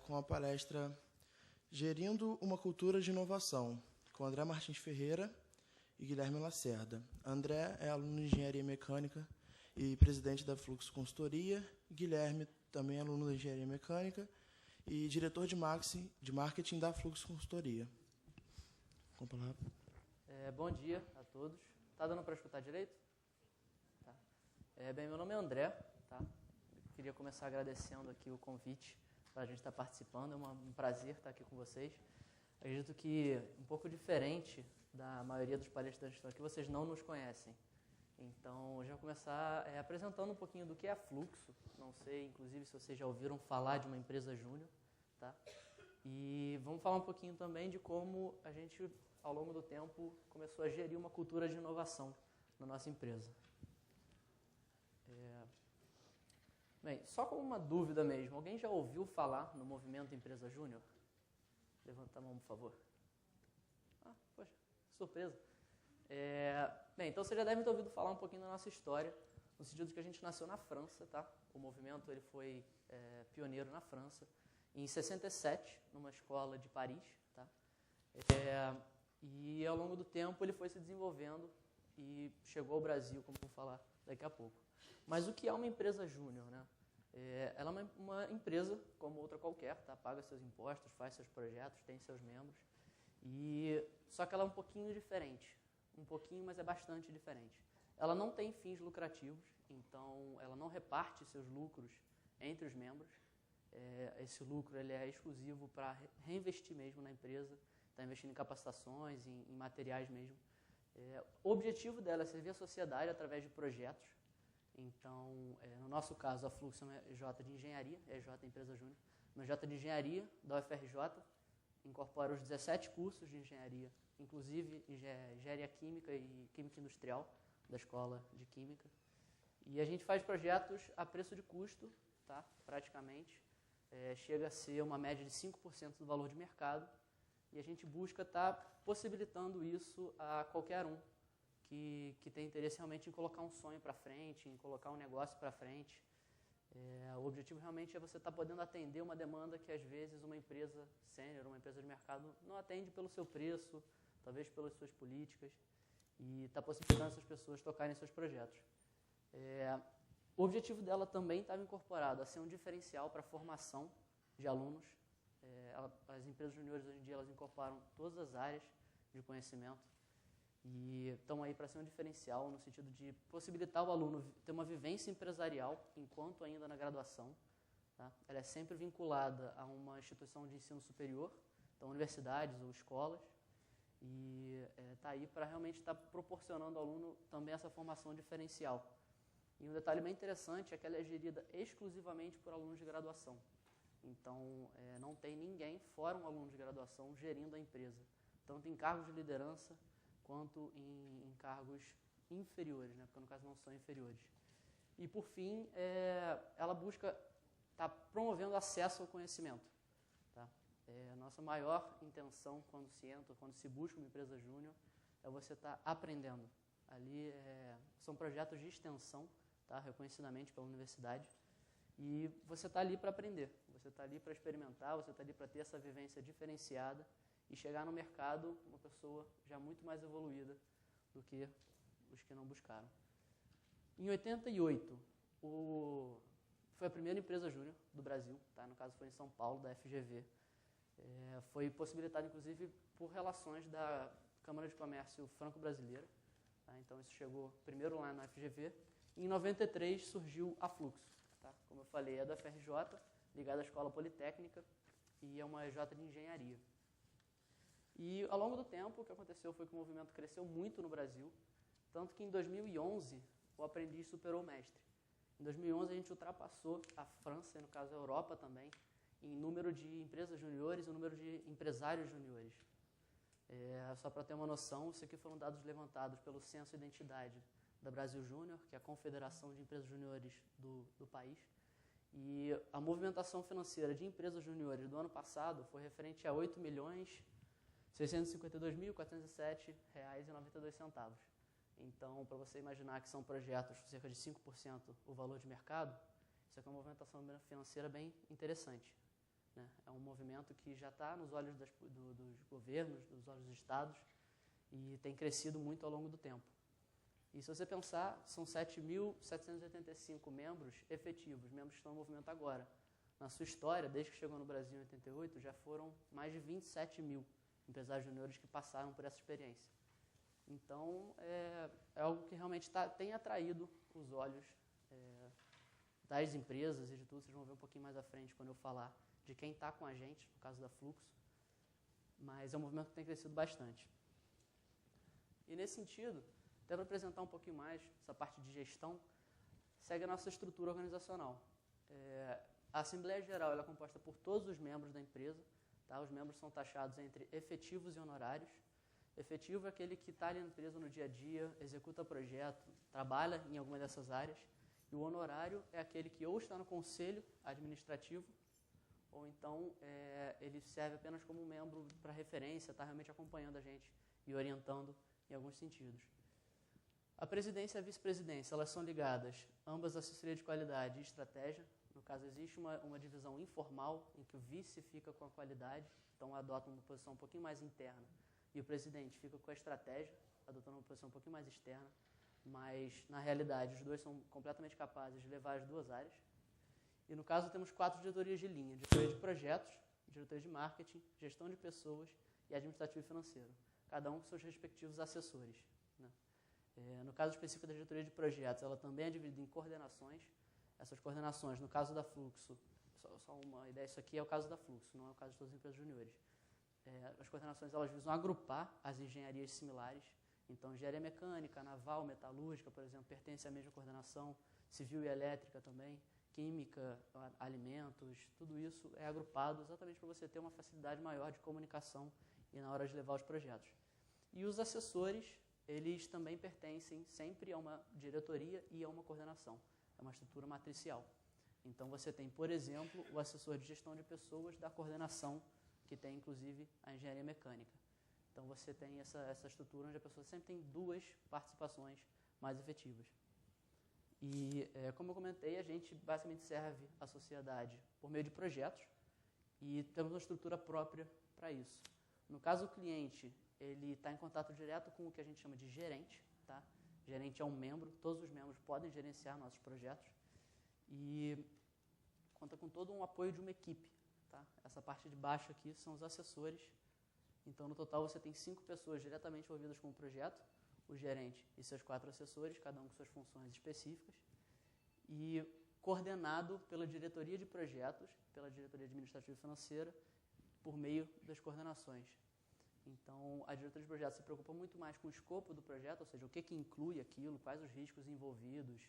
com a palestra Gerindo uma Cultura de Inovação, com André Martins Ferreira e Guilherme Lacerda. André é aluno de Engenharia Mecânica e presidente da Fluxo Consultoria. Guilherme também é aluno de Engenharia Mecânica e diretor de marketing da Fluxo Consultoria. Com a palavra. Bom dia a todos. Tá dando para escutar direito? Tá. Bem, meu nome é André. Tá? Queria começar agradecendo aqui o convite para a gente estar participando. É um prazer estar aqui com vocês. Acredito que um pouco diferente da maioria dos palestrantes que estão aqui, vocês não nos conhecem. Então, eu já vou começar apresentando um pouquinho do que é a Fluxo. Não sei, inclusive, se vocês já ouviram falar de uma empresa júnior. Tá? E vamos falar um pouquinho também de como a gente, ao longo do tempo, começou a gerir uma cultura de inovação na nossa empresa. Bem, só como uma dúvida mesmo, alguém já ouviu falar no movimento Empresa Júnior? Levanta a mão, por favor. Ah, poxa, surpresa. Bem, então você já deve ter ouvido falar um pouquinho da nossa história, no sentido de que a gente nasceu na França, tá? O movimento ele foi pioneiro na França, em 67, numa escola de Paris, tá? E ao longo do tempo ele foi se desenvolvendo e chegou ao Brasil, como vou falar daqui a pouco. Mas o que é uma empresa júnior, né? Ela é uma empresa como outra qualquer, tá? Paga seus impostos, faz seus projetos, tem seus membros. Só que ela é um pouquinho diferente. Um pouquinho, mas é bastante diferente. Ela não tem fins lucrativos, então ela não reparte seus lucros entre os membros. Esse lucro ele é exclusivo para reinvestir mesmo na empresa, está investindo em capacitações, em materiais mesmo. O objetivo dela é servir a sociedade através de projetos. Então, no nosso caso, a Fluxo é uma EJ de Engenharia, EJ Empresa Júnior, uma EJ de Engenharia da UFRJ, incorpora os 17 cursos de engenharia, inclusive engenharia química e química industrial da Escola de Química. E a gente faz projetos a preço de custo, tá? Praticamente. Chega a ser uma média de 5% do valor de mercado. E a gente busca estar possibilitando isso a qualquer um que tem interesse realmente em colocar um sonho para frente, em colocar um negócio para frente. O objetivo realmente é você estar podendo atender uma demanda que, às vezes, uma empresa sênior, uma empresa de mercado, não atende pelo seu preço, talvez pelas suas políticas, e está possibilitando essas pessoas tocarem seus projetos. O objetivo dela também estava incorporado a ser um diferencial para a formação de alunos. As empresas juniores, hoje em dia, elas incorporam todas as áreas de conhecimento e estão aí para ser um diferencial no sentido de possibilitar o aluno ter uma vivência empresarial enquanto ainda na graduação. Tá? Ela é sempre vinculada a uma instituição de ensino superior, então universidades ou escolas, e está aí para realmente estar proporcionando ao aluno também essa formação diferencial. E um detalhe bem interessante é que ela é gerida exclusivamente por alunos de graduação. Então, não tem ninguém fora um aluno de graduação gerindo a empresa, tanto em cargos de liderança quanto em cargos inferiores, né? Porque no caso não são inferiores. E por fim, ela busca estar promovendo acesso ao conhecimento. Tá? A nossa maior intenção quando se entra, quando se busca uma empresa júnior, é você estar aprendendo. Ali são projetos de extensão, tá? Reconhecidamente pela universidade, e você está ali para aprender, você está ali para experimentar, você está ali para ter essa vivência diferenciada e chegar no mercado uma pessoa já muito mais evoluída do que os que não buscaram. Em 88, foi a primeira empresa júnior do Brasil, tá? No caso foi em São Paulo, da FGV. Foi possibilitado, inclusive, por relações da Câmara de Comércio Franco-Brasileira. Tá? Então, isso chegou primeiro lá na FGV. E em 93 surgiu a Fluxo. Tá? Como eu falei, é da FRJ, ligada à Escola Politécnica, e é uma EJ de Engenharia. E, ao longo do tempo, o que aconteceu foi que o movimento cresceu muito no Brasil, tanto que em 2011 o aprendiz superou o mestre. Em 2011 a gente ultrapassou a França, e no caso a Europa também, em número de empresas juniores e número de empresários juniores. Só para ter uma noção, isso aqui foram dados levantados pelo Censo Identidade da Brasil Júnior, que é a confederação de empresas juniores do país. E a movimentação financeira de empresas juniores do ano passado foi referente a R$ 8.652.407,92. Então, para você imaginar que são projetos com cerca de 5% o valor de mercado, isso aqui é uma movimentação financeira bem interessante. né? É um movimento que já está nos olhos dos governos, dos olhos dos estados, e tem crescido muito ao longo do tempo. E se você pensar, são 7.785 membros efetivos, membros que estão no movimento agora. Na sua história, desde que chegou no Brasil em 88, já foram mais de 27 mil empresários juniores que passaram por essa experiência. Então, é algo que realmente tem atraído os olhos das empresas e de tudo. Vocês vão ver um pouquinho mais à frente quando eu falar de quem está com a gente, no caso da Fluxo. Mas é um movimento que tem crescido bastante. E nesse sentido, até para apresentar um pouquinho mais essa parte de gestão, segue a nossa estrutura organizacional. A Assembleia Geral ela é composta por todos os membros da empresa. Tá? Os membros são taxados entre efetivos e honorários. Efetivo é aquele que está ali na empresa no dia a dia, executa projeto, trabalha em alguma dessas áreas. E o honorário é aquele que ou está no conselho administrativo, ou então ele serve apenas como membro para referência, está realmente acompanhando a gente e orientando em alguns sentidos. A presidência e a vice-presidência, elas são ligadas, ambas à assessoria de qualidade e estratégia. No caso, existe uma divisão informal, em que o vice fica com a qualidade, então adota uma posição um pouquinho mais interna, e o presidente fica com a estratégia, adotando uma posição um pouquinho mais externa, mas, na realidade, os dois são completamente capazes de levar as duas áreas. E, no caso, temos 4 diretorias de linha: diretoria de projetos, diretoria de marketing, gestão de pessoas e administrativo e financeiro, cada um com seus respectivos assessores. Né? No caso específico da diretoria de projetos, ela também é dividida em coordenações. Essas coordenações, no caso da Fluxo, só uma ideia, isso aqui é o caso da Fluxo, não é o caso de todas as empresas juniores. As coordenações, elas visam agrupar as engenharias similares. Então, engenharia mecânica, naval, metalúrgica, por exemplo, pertence à mesma coordenação, civil e elétrica também, química, alimentos, tudo isso é agrupado exatamente para você ter uma facilidade maior de comunicação e na hora de levar os projetos. E os assessores, eles também pertencem sempre a uma diretoria e a uma coordenação. É uma estrutura matricial. Então, você tem, por exemplo, o assessor de gestão de pessoas da coordenação, que tem, inclusive, a engenharia mecânica. Então, você tem essa estrutura onde a pessoa sempre tem 2 participações mais efetivas. E, como eu comentei, a gente basicamente serve a sociedade por meio de projetos e temos uma estrutura própria para isso. No caso, o cliente ele está em contato direto com o que a gente chama de gerente. Tá? Gerente é um membro, todos os membros podem gerenciar nossos projetos e conta com todo um apoio de uma equipe. Tá? Essa parte de baixo aqui são os assessores. Então, no total, você tem 5 pessoas diretamente envolvidas com o projeto, o gerente e seus 4 assessores, cada um com suas funções específicas, e coordenado pela diretoria de projetos, pela diretoria administrativa e financeira, por meio das coordenações. Então, a diretoria de projetos se preocupa muito mais com o escopo do projeto, ou seja, o que inclui aquilo, quais os riscos envolvidos,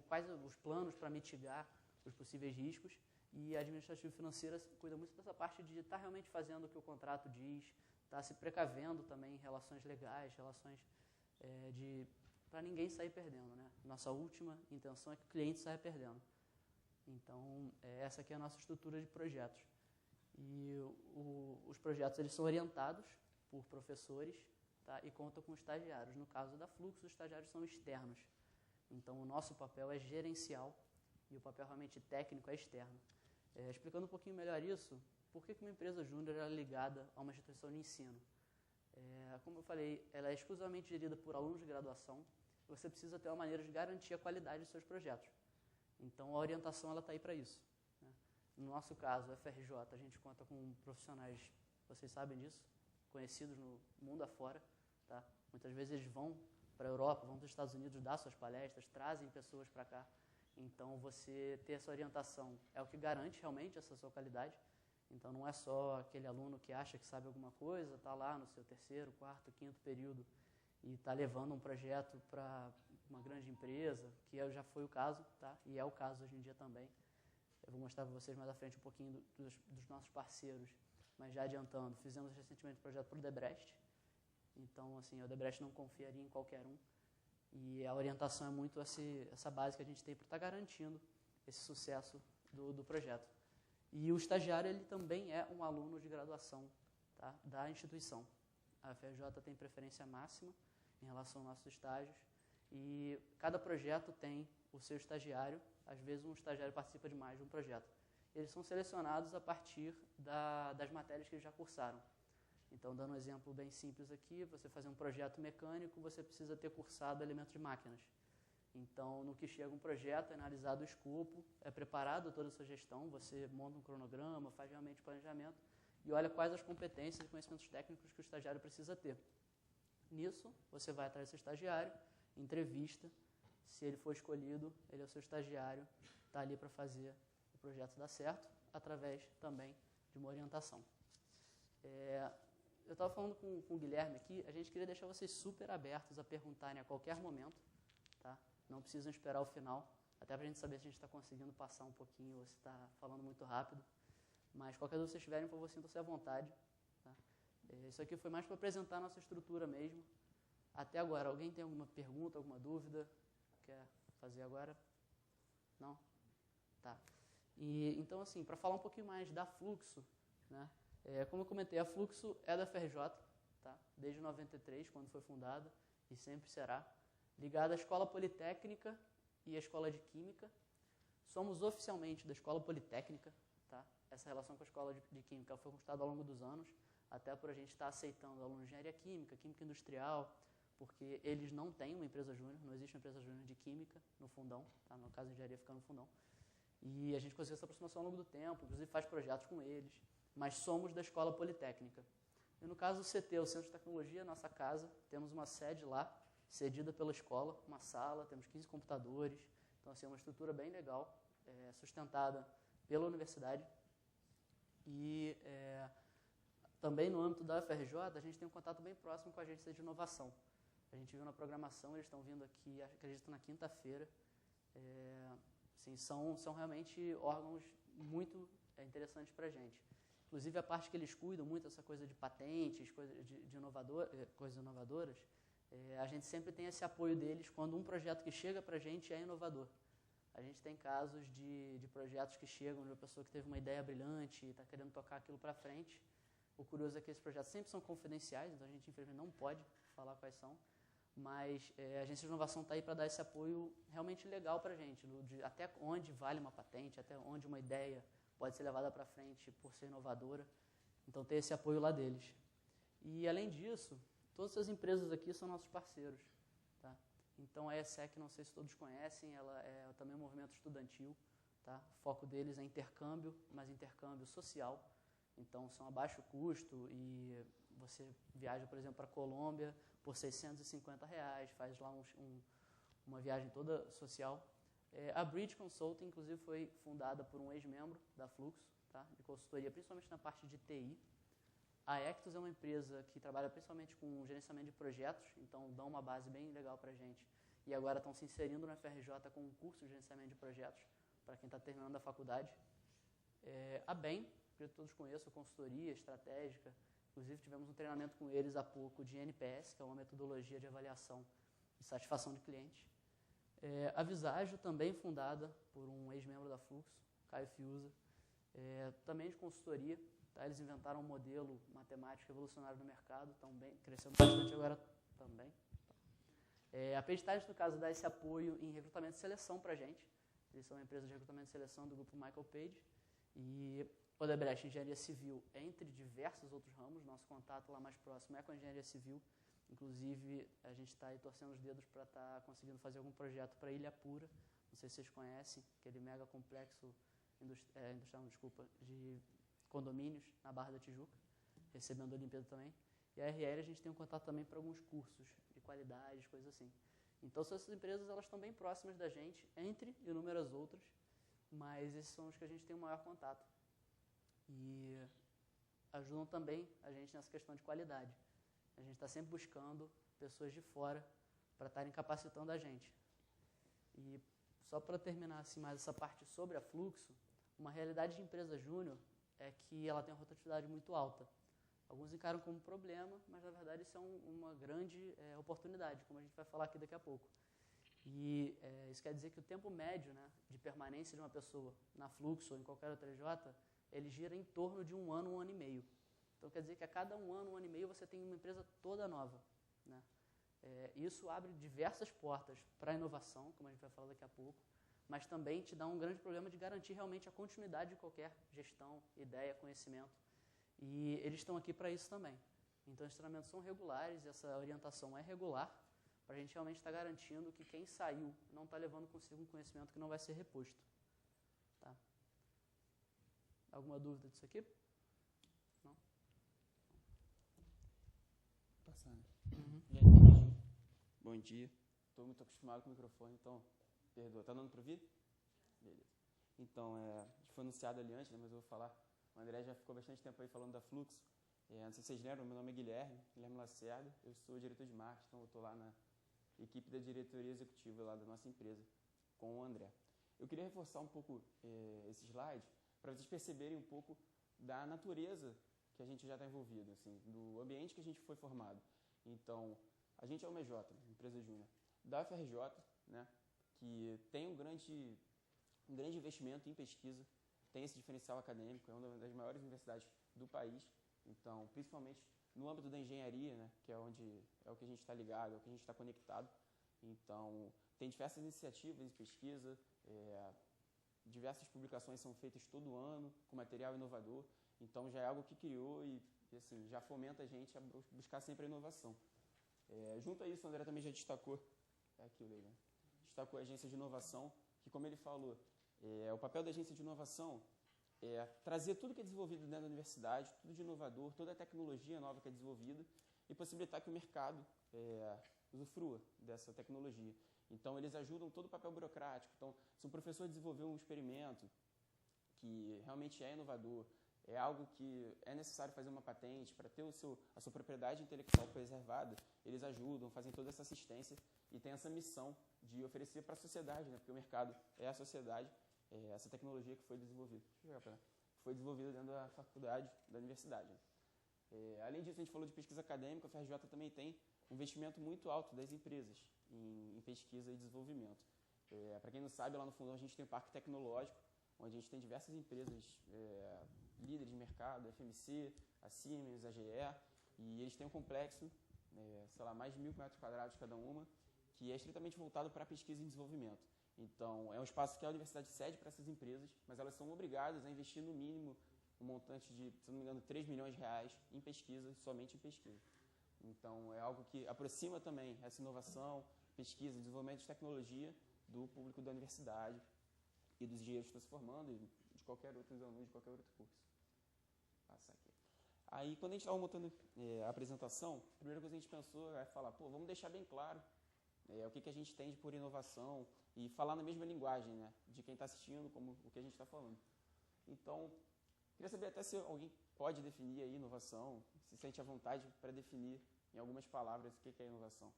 quais os planos para mitigar os possíveis riscos, e a administrativa e financeira cuida muito dessa parte de estar realmente fazendo o que o contrato diz, estar se precavendo também em relações legais, relações para ninguém sair perdendo. Né? Nossa última intenção é que o cliente saia perdendo. Então, essa aqui é a nossa estrutura de projetos. E os projetos eles são orientados por professores, tá? E contam com estagiários. No caso da Fluxo, os estagiários são externos. Então, o nosso papel é gerencial e o papel realmente técnico é externo. Explicando um pouquinho melhor isso, por que uma empresa júnior é ligada a uma instituição de ensino? Como eu falei, ela é exclusivamente gerida por alunos de graduação. Você precisa ter uma maneira de garantir a qualidade dos seus projetos. Então, a orientação está aí para isso. Né? No nosso caso, a FRJ, a gente conta com profissionais, vocês sabem disso, conhecidos no mundo afora. Tá? Muitas vezes eles vão para a Europa, vão para os Estados Unidos dar suas palestras, trazem pessoas para cá. Então, você ter essa orientação é o que garante realmente essa sua qualidade. Então, não é só aquele aluno que acha que sabe alguma coisa, está lá no seu 3º, 4º, 5º período e está levando um projeto para uma grande empresa, que já foi o caso, tá? E é o caso hoje em dia também. Eu vou mostrar para vocês mais à frente um pouquinho dos nossos parceiros, mas já adiantando, fizemos recentemente um projeto para o Odebrecht. Então, assim, o Odebrecht não confiaria em qualquer um. E a orientação é muito essa base que a gente tem para estar garantindo esse sucesso do projeto. E o estagiário ele também é um aluno de graduação, tá? Da instituição. A FRJ tem preferência máxima em relação aos nossos estágios e cada projeto tem o seu estagiário. Às vezes um estagiário participa de mais de um projeto. eles são selecionados a partir das matérias que eles já cursaram. Então, dando um exemplo bem simples aqui, você fazer um projeto mecânico, você precisa ter cursado elementos de máquinas. Então, no que chega um projeto, é analisado o escopo, é preparado toda a sua gestão, você monta um cronograma, faz realmente planejamento e olha quais as competências e conhecimentos técnicos que o estagiário precisa ter. Nisso, você vai atrás do seu estagiário, entrevista, se ele for escolhido, ele é o seu estagiário, está ali para fazer o projeto dar certo, através também de uma orientação. Eu estava falando com o Guilherme aqui, a gente queria deixar vocês super abertos a perguntarem a qualquer momento, tá? Não precisam esperar o final, até para a gente saber se a gente está conseguindo passar um pouquinho ou se está falando muito rápido. Mas qualquer dúvida que vocês tiverem, por favor, sintam-se à vontade. Tá? Isso aqui foi mais para apresentar a nossa estrutura mesmo. Até agora, alguém tem alguma pergunta, alguma dúvida? Quer fazer agora? Não? Tá. Então, assim, para falar um pouquinho mais da Fluxo, né? Como eu comentei, a Fluxo é da FRJ, tá? Desde 93, quando foi fundada, e sempre será, ligada à Escola Politécnica e à Escola de Química. Somos oficialmente da Escola Politécnica, tá? Essa relação com a Escola de Química foi conquistada ao longo dos anos, até por a gente estar aceitando alunos de engenharia química, química industrial, porque eles não têm uma empresa júnior, não existe uma empresa júnior de química no fundão, tá? No caso, a engenharia fica no fundão. E a gente conseguiu essa aproximação ao longo do tempo, inclusive faz projetos com eles, mas somos da Escola Politécnica. E no caso do CT, o Centro de Tecnologia, nossa casa, temos uma sede lá, cedida pela escola, uma sala, temos 15 computadores, então assim, é uma estrutura bem legal, sustentada pela universidade. E também no âmbito da UFRJ, a gente tem um contato bem próximo com a agência de inovação. A gente viu na programação, eles estão vindo aqui, acredito, na quinta-feira. Assim, são realmente órgãos muito interessantes para a gente. Inclusive, a parte que eles cuidam muito, essa coisa de patentes, coisas inovadoras, a gente sempre tem esse apoio deles quando um projeto que chega para a gente é inovador. A gente tem casos de projetos que chegam de uma pessoa que teve uma ideia brilhante e está querendo tocar aquilo para frente. O curioso é que esses projetos sempre são confidenciais, então a gente, infelizmente, não pode falar quais são. Mas a agência de inovação está aí para dar esse apoio realmente legal para a gente, de até onde vale uma patente, até onde uma ideia pode ser levada para frente por ser inovadora. Então, tem esse apoio lá deles. E, além disso, todas essas empresas aqui são nossos parceiros. Tá? Então, a ESEC, não sei se todos conhecem, ela é também um movimento estudantil. Tá? O foco deles é intercâmbio, mas intercâmbio social. Então, são a baixo custo e você viaja, por exemplo, para a Colômbia por R$650, faz lá uma viagem toda social. A Bridge Consulting, inclusive, foi fundada por um ex-membro da Fluxo, tá? De consultoria, principalmente na parte de TI. A Ectus é uma empresa que trabalha principalmente com gerenciamento de projetos, então dão uma base bem legal para a gente. E agora estão se inserindo na FRJ com um curso de gerenciamento de projetos para quem está terminando a faculdade. A BEM, que todos conheçam, consultoria estratégica. Inclusive, tivemos um treinamento com eles há pouco de NPS, que é uma metodologia de avaliação e satisfação de cliente. A Visagio, também fundada por um ex-membro da Fluxo, Caio Fiuza, também de consultoria. Tá? Eles inventaram um modelo matemático revolucionário no mercado, estão bem, crescendo bastante agora também. A Pedestage, no caso, dá esse apoio em recrutamento e seleção para a gente. Eles são uma empresa de recrutamento e seleção do grupo Michael Page. E Odebrecht, engenharia civil, entre diversos outros ramos. Nosso contato lá mais próximo é com a engenharia civil. Inclusive, a gente está aí torcendo os dedos para estar conseguindo fazer algum projeto para Ilha Pura. Não sei se vocês conhecem, aquele mega complexo industrial, de condomínios na Barra da Tijuca, recebendo a Olimpíada também. E a RL a gente tem um contato também para alguns cursos de qualidade, coisas assim. Então, essas empresas elas estão bem próximas da gente, entre inúmeras outras, mas esses são os que a gente tem o maior contato. E ajudam também a gente nessa questão de qualidade. A gente está sempre buscando pessoas de fora para estarem capacitando a gente. E só para terminar assim, mais essa parte sobre a Fluxo, uma realidade de empresa júnior é que ela tem uma rotatividade muito alta. Alguns encaram como problema, mas na verdade isso é uma grande oportunidade, como a gente vai falar aqui daqui a pouco. E isso quer dizer que o tempo médio, né, de permanência de uma pessoa na Fluxo ou em qualquer outra EJ, ele gira em torno de um ano e meio. Então, quer dizer que a cada um ano e meio, você tem uma empresa toda nova. Né? Isso abre diversas portas para a inovação, como a gente vai falar daqui a pouco, mas também te dá um grande problema de garantir realmente a continuidade de qualquer gestão, ideia, conhecimento. E eles estão aqui para isso também. Então, os treinamentos são regulares, essa orientação é regular, para a gente realmente estar garantindo que quem saiu não está levando consigo um conhecimento que não vai ser reposto. Tá? Alguma dúvida disso aqui? Não? Passando. Uhum. Gente, bom dia. Estou muito acostumado com o microfone, então, perdoa. Tá dando para ouvir? Beleza. Então, a gente foi anunciado ali antes, né, mas eu vou falar. O André já ficou bastante tempo aí falando da Fluxo. Não sei se vocês lembram, meu nome é Guilherme Lacerda. Eu sou diretor de marketing, então eu estou lá na equipe da diretoria executiva lá da nossa empresa, com o André. Eu queria reforçar um pouco esse slide para vocês perceberem um pouco da natureza que a gente já está envolvido, assim, do ambiente que a gente foi formado. Então, a gente é uma EJ, empresa júnior, da UFRJ, né, que tem um grande investimento em pesquisa, tem esse diferencial acadêmico, é uma das maiores universidades do país. Então, principalmente no âmbito da engenharia, né, que é o que a gente está ligado, é o que a gente está conectado. Então, tem diversas iniciativas de pesquisa, diversas publicações são feitas todo ano, com material inovador. Então, já é algo que criou e assim, já fomenta a gente a buscar sempre a inovação. Junto a isso, o André também já destacou, destacou a agência de inovação, que, como ele falou, o papel da agência de inovação é trazer tudo que é desenvolvido dentro da universidade, tudo de inovador, toda a tecnologia nova que é desenvolvida e possibilitar que o mercado usufrua dessa tecnologia. Então, eles ajudam todo o papel burocrático. Então, se um professor desenvolver um experimento que realmente é inovador, é algo que é necessário fazer uma patente para ter a sua propriedade intelectual preservada, eles ajudam, fazem toda essa assistência e tem essa missão de oferecer para a sociedade, né? Porque o mercado é a sociedade, essa tecnologia que foi desenvolvida. Foi desenvolvida dentro da faculdade, da universidade. Além disso, a gente falou de pesquisa acadêmica, a FRJ também tem um investimento muito alto das empresas em pesquisa e desenvolvimento. Para quem não sabe, lá no Fundão a gente tem um parque tecnológico, onde a gente tem diversas empresas líderes de mercado, a FMC, a Siemens, a GE, e eles têm um complexo, mais de 1.000 metros quadrados cada uma, que é estritamente voltado para pesquisa e desenvolvimento. Então, é um espaço que a universidade cede para essas empresas, mas elas são obrigadas a investir no mínimo um montante de, se não me engano, 3 milhões de reais em pesquisa, somente em pesquisa. Então, é algo que aproxima também essa inovação, pesquisa, desenvolvimento de tecnologia do público da universidade e dos engenheiros que estão se formando e de qualquer outro aluno, de qualquer outro curso. Vou passar aqui. Aí, quando a gente estava montando a apresentação, a primeira coisa que a gente pensou é falar, vamos deixar bem claro o que a gente entende por inovação e falar na mesma linguagem, né, de quem está assistindo, como o que a gente está falando. Então, queria saber até se alguém pode definir aí inovação, se sente à vontade para definir em algumas palavras o que é inovação.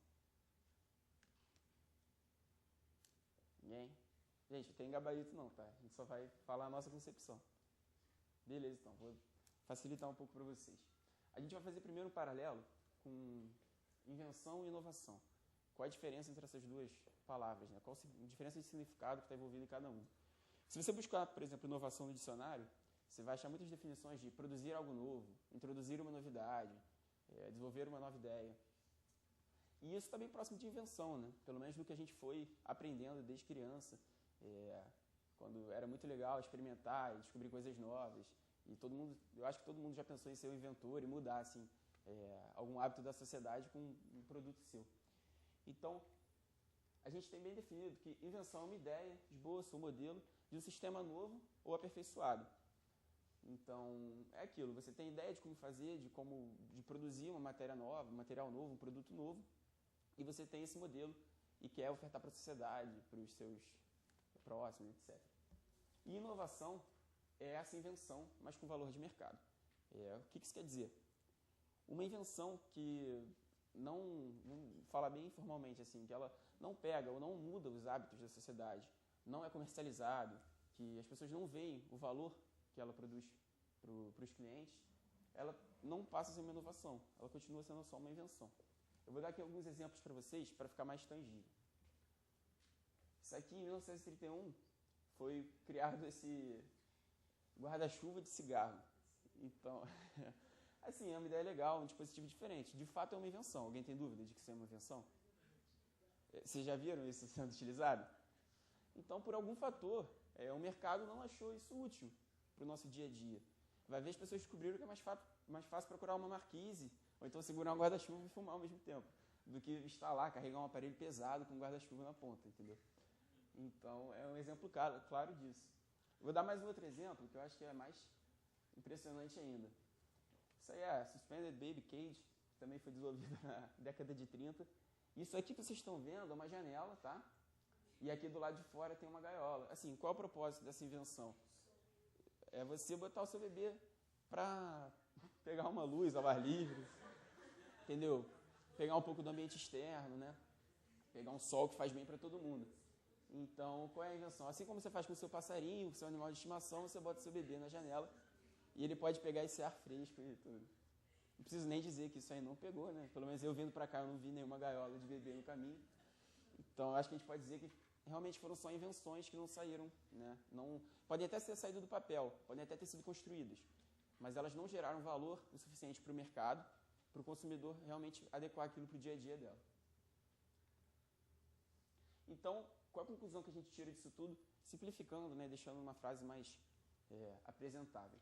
Ninguém? Gente, não tem gabarito não, tá? A gente só vai falar a nossa concepção. Beleza, então, vou facilitar um pouco para vocês. A gente vai fazer primeiro um paralelo com invenção e inovação. Qual a diferença entre essas duas palavras, né? Qual a diferença de significado que está envolvida em cada uma? Se você buscar, por exemplo, inovação no dicionário, você vai achar muitas definições de produzir algo novo, introduzir uma novidade, desenvolver uma nova ideia. E isso está bem próximo de invenção, né? Pelo menos do que a gente foi aprendendo desde criança, quando era muito legal experimentar e descobrir coisas novas. E eu acho que todo mundo já pensou em ser um inventor e mudar assim, algum hábito da sociedade com um produto seu. Então, a gente tem bem definido que invenção é uma ideia, esboço ou modelo de um sistema novo ou aperfeiçoado. Então, é aquilo, você tem ideia de como fazer, de produzir uma matéria nova, um material novo, um produto novo, e você tem esse modelo e quer ofertar para a sociedade, para os seus próximos, etc. E inovação é essa invenção, mas com valor de mercado. O que isso quer dizer? Uma invenção que vamos falar bem informalmente, assim, que ela não pega ou não muda os hábitos da sociedade, não é comercializado, que as pessoas não veem o valor que ela produz para os clientes, ela não passa a ser uma inovação, ela continua sendo só uma invenção. Eu vou dar aqui alguns exemplos para vocês, para ficar mais tangível. Isso aqui, em 1931, foi criado esse guarda-chuva de cigarro. Então, assim, é uma ideia legal, um dispositivo diferente. De fato, é uma invenção. Alguém tem dúvida de que isso é uma invenção? Vocês já viram isso sendo utilizado? Então, por algum fator, o mercado não achou isso útil para o nosso dia a dia. Vai ver as pessoas descobriram que é mais fácil procurar uma marquise, ou então segurar um guarda-chuva e fumar ao mesmo tempo, do que estar lá, carregar um aparelho pesado com um guarda-chuva na ponta, entendeu? Então, é um exemplo claro disso. Vou dar mais um outro exemplo, que eu acho que é mais impressionante ainda. Isso aí é a Suspended Baby Cage, que também foi desenvolvida na década de 30. Isso aqui que vocês estão vendo é uma janela, tá? E aqui do lado de fora tem uma gaiola. Assim, qual é o propósito dessa invenção? É você botar o seu bebê para pegar uma luz ao ar livre, entendeu? Pegar um pouco do ambiente externo, né? Pegar um sol que faz bem para todo mundo. Então, qual é a invenção? Assim como você faz com o seu passarinho, com o seu animal de estimação, você bota o seu bebê na janela e ele pode pegar esse ar fresco e tudo. Não preciso nem dizer que isso aí não pegou, né? Pelo menos eu vindo para cá, eu não vi nenhuma gaiola de bebê no caminho. Então, acho que a gente pode dizer que realmente foram só invenções que não saíram, né? Não, podem até ter saído do papel, podem até ter sido construídas, mas elas não geraram valor o suficiente para o mercado, para o consumidor realmente adequar aquilo para o dia a dia dela. Então, qual a conclusão que a gente tira disso tudo? Simplificando, né? Deixando uma frase mais apresentável.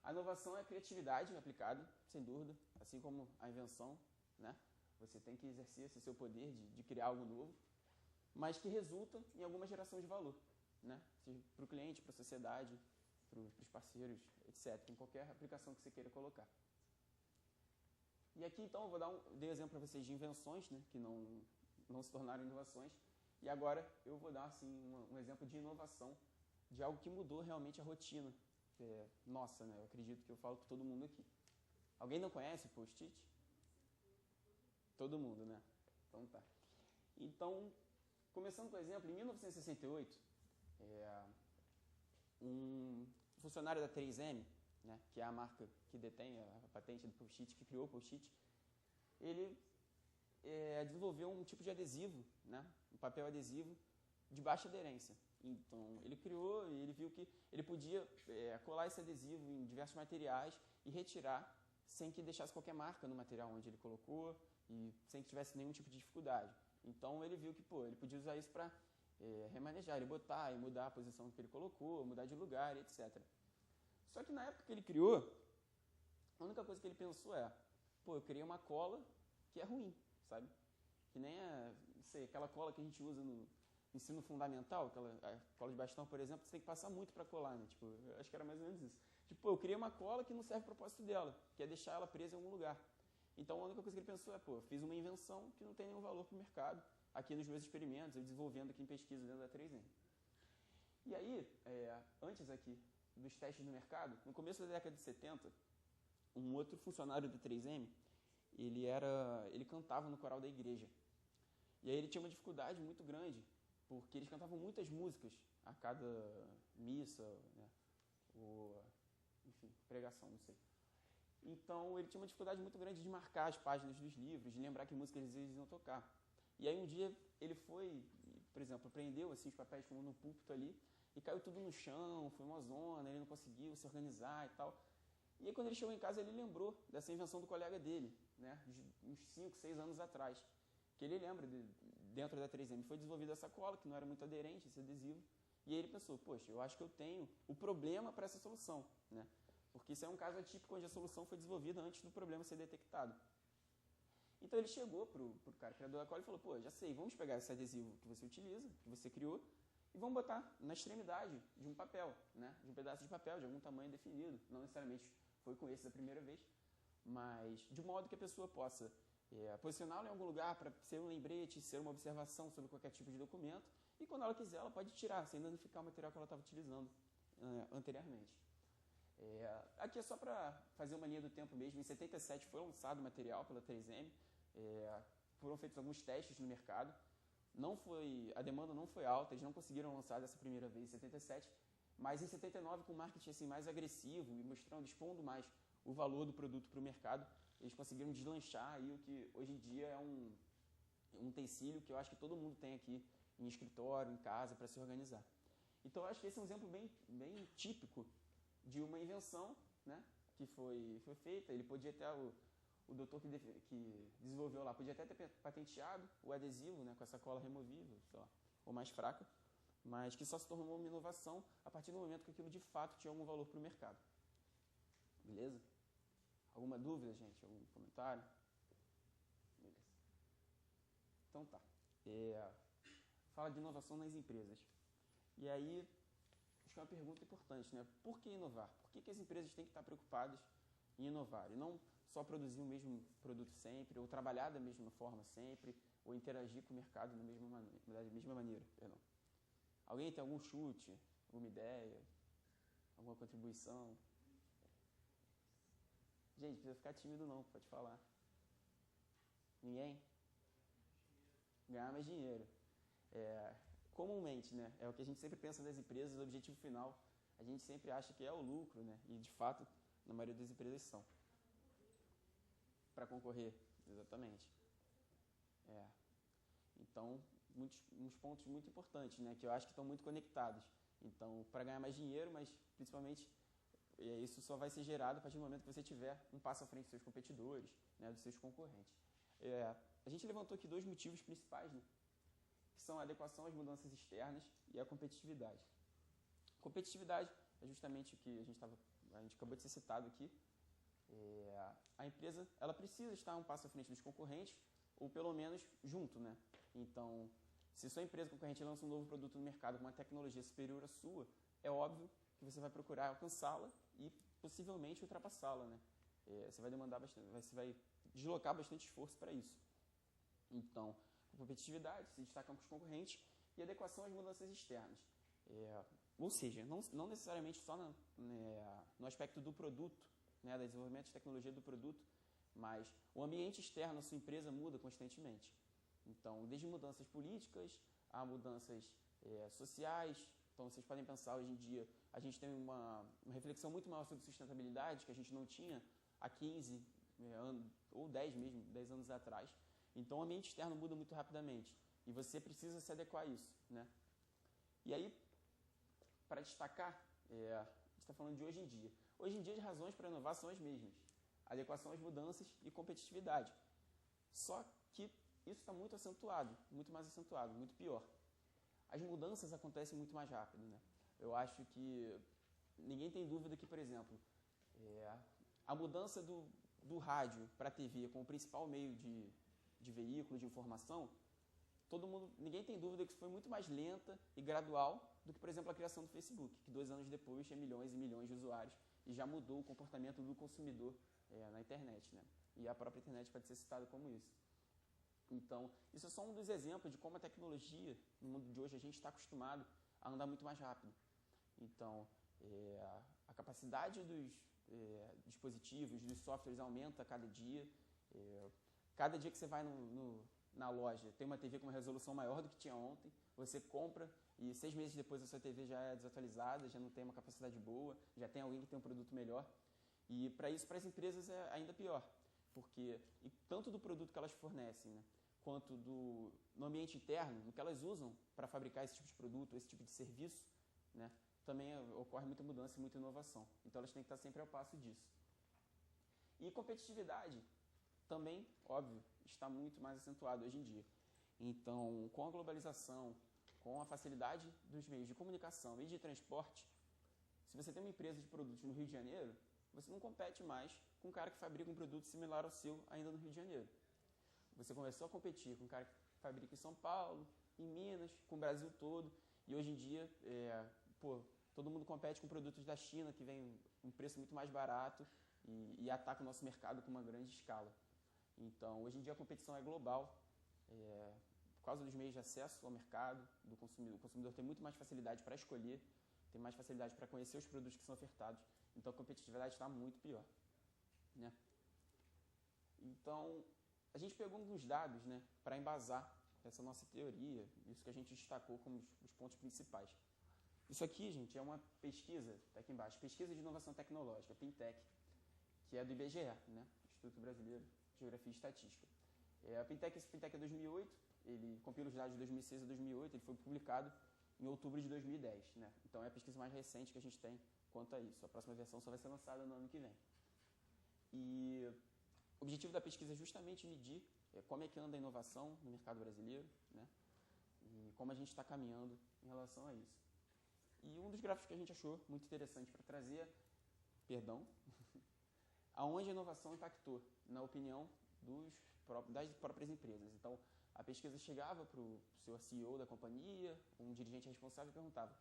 A inovação é a criatividade aplicada, sem dúvida, assim como a invenção, né? Você tem que exercer esse seu poder de criar algo novo, mas que resulta em alguma geração de valor, né? Para o cliente, para a sociedade, para os parceiros, etc., em qualquer aplicação que você queira colocar. E aqui, então, eu dei exemplo para vocês de invenções, né, que não se tornaram inovações, e agora eu vou dar assim, um exemplo de inovação, de algo que mudou realmente a rotina nossa, né? Eu acredito que eu falo com todo mundo aqui. Alguém não conhece post-it? Todo mundo, né? Então tá. Então, começando com o exemplo, em 1968, um funcionário da 3M, né, que é a marca que detém a patente do post-it, que criou o post-it, ele desenvolveu um tipo de adesivo, né, um papel adesivo de baixa aderência. Então, ele criou e ele viu que ele podia colar esse adesivo em diversos materiais e retirar sem que deixasse qualquer marca no material onde ele colocou e sem que tivesse nenhum tipo de dificuldade. Então, ele viu que ele podia usar isso para remanejar, ele botar e mudar a posição que ele colocou, mudar de lugar, etc. Só que na época que ele criou, a única coisa que ele pensou eu criei uma cola que é ruim, sabe? Que nem aquela cola que a gente usa no ensino fundamental, a cola de bastão, por exemplo, você tem que passar muito para colar, né? Tipo, eu acho que era mais ou menos isso. Tipo, eu criei uma cola que não serve para o propósito dela, que é deixar ela presa em algum lugar. Então, a única coisa que ele pensou eu fiz uma invenção que não tem nenhum valor para o mercado, aqui nos meus experimentos, eu desenvolvendo aqui em pesquisa dentro da 3M. E aí, antes aqui dos testes no mercado, no começo da década de 70, um outro funcionário da 3M, ele cantava no coral da igreja. E aí ele tinha uma dificuldade muito grande, porque eles cantavam muitas músicas a cada missa, né, ou, enfim, pregação, não sei. Então, ele tinha uma dificuldade muito grande de marcar as páginas dos livros, de lembrar que músicas eles iam tocar. E aí, um dia, ele foi, por exemplo, prendeu assim, os papéis no púlpito ali, e caiu tudo no chão, foi uma zona, ele não conseguiu se organizar e tal. E aí, quando ele chegou em casa, ele lembrou dessa invenção do colega dele, né, de uns 5, 6 anos atrás, que ele lembra, dentro da 3M, foi desenvolvida essa cola, que não era muito aderente, esse adesivo, e aí ele pensou, poxa, eu acho que eu tenho o problema para essa solução, né? Porque isso é um caso atípico onde a solução foi desenvolvida antes do problema ser detectado. Então ele chegou pro cara criador da cola e falou, já sei, vamos pegar esse adesivo que você utiliza, que você criou, e vamos botar na extremidade de um papel, né? De um pedaço de papel, de algum tamanho definido. Não necessariamente foi com esse da primeira vez, mas de modo que a pessoa possa posicioná-lo em algum lugar para ser um lembrete, ser uma observação sobre qualquer tipo de documento, e quando ela quiser, ela pode tirar, sem danificar o material que ela estava utilizando anteriormente. Aqui é só para fazer uma linha do tempo mesmo. Em 77 foi lançado o material pela 3M, foram feitos alguns testes no mercado, a demanda não foi alta, eles não conseguiram lançar dessa primeira vez em 77, mas em 79, com marketing assim, mais agressivo e expondo mais o valor do produto para o mercado, eles conseguiram deslanchar aí o que hoje em dia é um utensílio que eu acho que todo mundo tem aqui em escritório, em casa, para se organizar. Então, eu acho que esse é um exemplo bem, bem típico de uma invenção, né, que foi feita. Ele podia até, o doutor que desenvolveu lá, podia até ter patenteado o adesivo, né, com essa cola removível, sei lá, ou mais fraca, mas que só se tornou uma inovação a partir do momento que aquilo de fato tinha algum valor para o mercado. Beleza? Alguma dúvida, gente? Algum comentário? Beleza. Então tá. Fala de inovação nas empresas. E aí, acho que é uma pergunta importante, né? Por que inovar? Por que as empresas têm que estar preocupadas em inovar? E não só produzir o mesmo produto sempre, ou trabalhar da mesma forma sempre, ou interagir com o mercado da mesma maneira. Perdão. Alguém tem algum chute, alguma ideia, alguma contribuição? Gente, não precisa ficar tímido não, pode falar. Ninguém? Ganhar mais dinheiro. Comumente, né? É o que a gente sempre pensa das empresas, o objetivo final. A gente sempre acha que é o lucro, né? E de fato, na maioria das empresas são. Para concorrer, exatamente. Então, uns pontos muito importantes, né? Que eu acho que estão muito conectados. Então, para ganhar mais dinheiro, mas principalmente isso só vai ser gerado a partir do momento que você tiver um passo à frente dos seus competidores, né? Dos seus concorrentes. A gente levantou aqui 2 motivos principais, né? Que são a adequação às mudanças externas e a competitividade. Competitividade é justamente o que a gente acabou de ser citado aqui. A empresa ela precisa estar um passo à frente dos concorrentes, ou pelo menos junto, né? Então, se sua empresa concorrente lança um novo produto no mercado com uma tecnologia superior à sua, é óbvio que você vai procurar alcançá-la e possivelmente ultrapassá-la, né? Você vai demandar bastante, você vai deslocar bastante esforço para isso. Então, competitividade, se destacar com os concorrentes e adequação às mudanças externas. Ou seja, não necessariamente só no aspecto do produto, né, do desenvolvimento de tecnologia do produto, mas o ambiente externo da sua empresa muda constantemente. Então, desde mudanças políticas a mudanças sociais. Então, vocês podem pensar, hoje em dia, a gente tem uma reflexão muito maior sobre sustentabilidade, que a gente não tinha há 15 anos, ou 10 mesmo, 10 anos atrás. Então, o ambiente externo muda muito rapidamente e você precisa se adequar a isso, né? E aí, para destacar, a gente está falando de hoje em dia. Hoje em dia, as razões para inovar são as mesmas. Adequação às mudanças e competitividade. Só que isso está muito acentuado, muito mais acentuado, muito pior. As mudanças acontecem muito mais rápido, né? Eu acho que ninguém tem dúvida que, por exemplo, a mudança do rádio para a TV como principal meio de veículo de informação, ninguém tem dúvida que isso foi muito mais lenta e gradual do que, por exemplo, a criação do Facebook, que 2 anos depois tinha milhões e milhões de usuários e já mudou o comportamento do consumidor na internet, né? E a própria internet pode ser citada como isso. Então, isso é só um dos exemplos de como a tecnologia, no mundo de hoje, a gente está acostumado a andar muito mais rápido. Então, a capacidade dos dispositivos, dos softwares aumenta a cada dia. Cada dia que você vai na loja, tem uma TV com uma resolução maior do que tinha ontem, você compra e 6 meses depois a sua TV já é desatualizada, já não tem uma capacidade boa, já tem alguém que tem um produto melhor. E para isso, para as empresas é ainda pior, porque tanto do produto que elas fornecem, né, quanto no ambiente interno, no que elas usam para fabricar esse tipo de produto, esse tipo de serviço, né, também ocorre muita mudança e muita inovação. Então elas têm que estar sempre ao passo disso. E competitividade também, óbvio, está muito mais acentuado hoje em dia. Então, com a globalização, com a facilidade dos meios de comunicação e de transporte, se você tem uma empresa de produtos no Rio de Janeiro, você não compete mais com um cara que fabrica um produto similar ao seu ainda no Rio de Janeiro. Você começou a competir com um cara que fabrica em São Paulo, em Minas, com o Brasil todo, e hoje em dia, todo mundo compete com produtos da China, que vem um preço muito mais barato e ataca o nosso mercado com uma grande escala. Então, hoje em dia a competição é global, por causa dos meios de acesso ao mercado, do consumidor. O consumidor tem muito mais facilidade para escolher, tem mais facilidade para conhecer os produtos que são ofertados, então a competitividade está muito pior, né? Então, a gente pegou alguns dados, né, para embasar essa nossa teoria, isso que a gente destacou como os pontos principais. Isso aqui, gente, é uma pesquisa, está aqui embaixo, pesquisa de inovação tecnológica, PINTEC, que é do IBGE, né, Instituto Brasileiro de Geografia e Estatística. Esse PINTEC é 2008, ele compila os dados de 2006 a 2008, ele foi publicado em outubro de 2010, né? Então é a pesquisa mais recente que a gente tem quanto a isso. A próxima versão só vai ser lançada no ano que vem. E o objetivo da pesquisa é justamente medir como é que anda a inovação no mercado brasileiro, né? E como a gente está caminhando em relação a isso. E um dos gráficos que a gente achou muito interessante para trazer, aonde a inovação impactou, na opinião das próprias empresas. Então, a pesquisa chegava para o seu CEO da companhia, um dirigente responsável, e perguntava: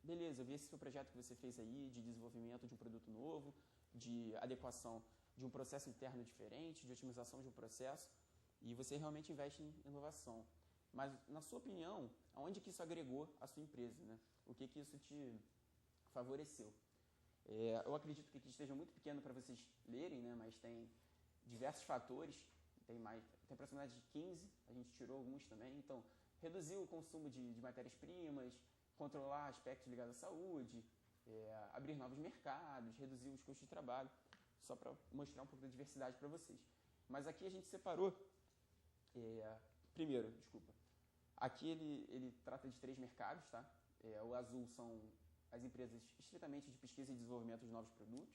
beleza, eu vi esse seu projeto que você fez aí de desenvolvimento de um produto novo, de adequação de um processo interno diferente, de otimização de um processo, e você realmente investe em inovação. Mas, na sua opinião, aonde que isso agregou a sua empresa, né? O que isso te favoreceu? Eu acredito que aqui esteja muito pequeno para vocês lerem, né? Mas tem diversos fatores, tem aproximadamente de 15, a gente tirou alguns também. Então, reduzir o consumo de matérias-primas, controlar aspectos ligados à saúde, abrir novos mercados, reduzir os custos de trabalho, só para mostrar um pouco da diversidade para vocês. Mas aqui a gente separou, aqui ele trata de 3 mercados, tá? O azul são as empresas estritamente de pesquisa e desenvolvimento de novos produtos,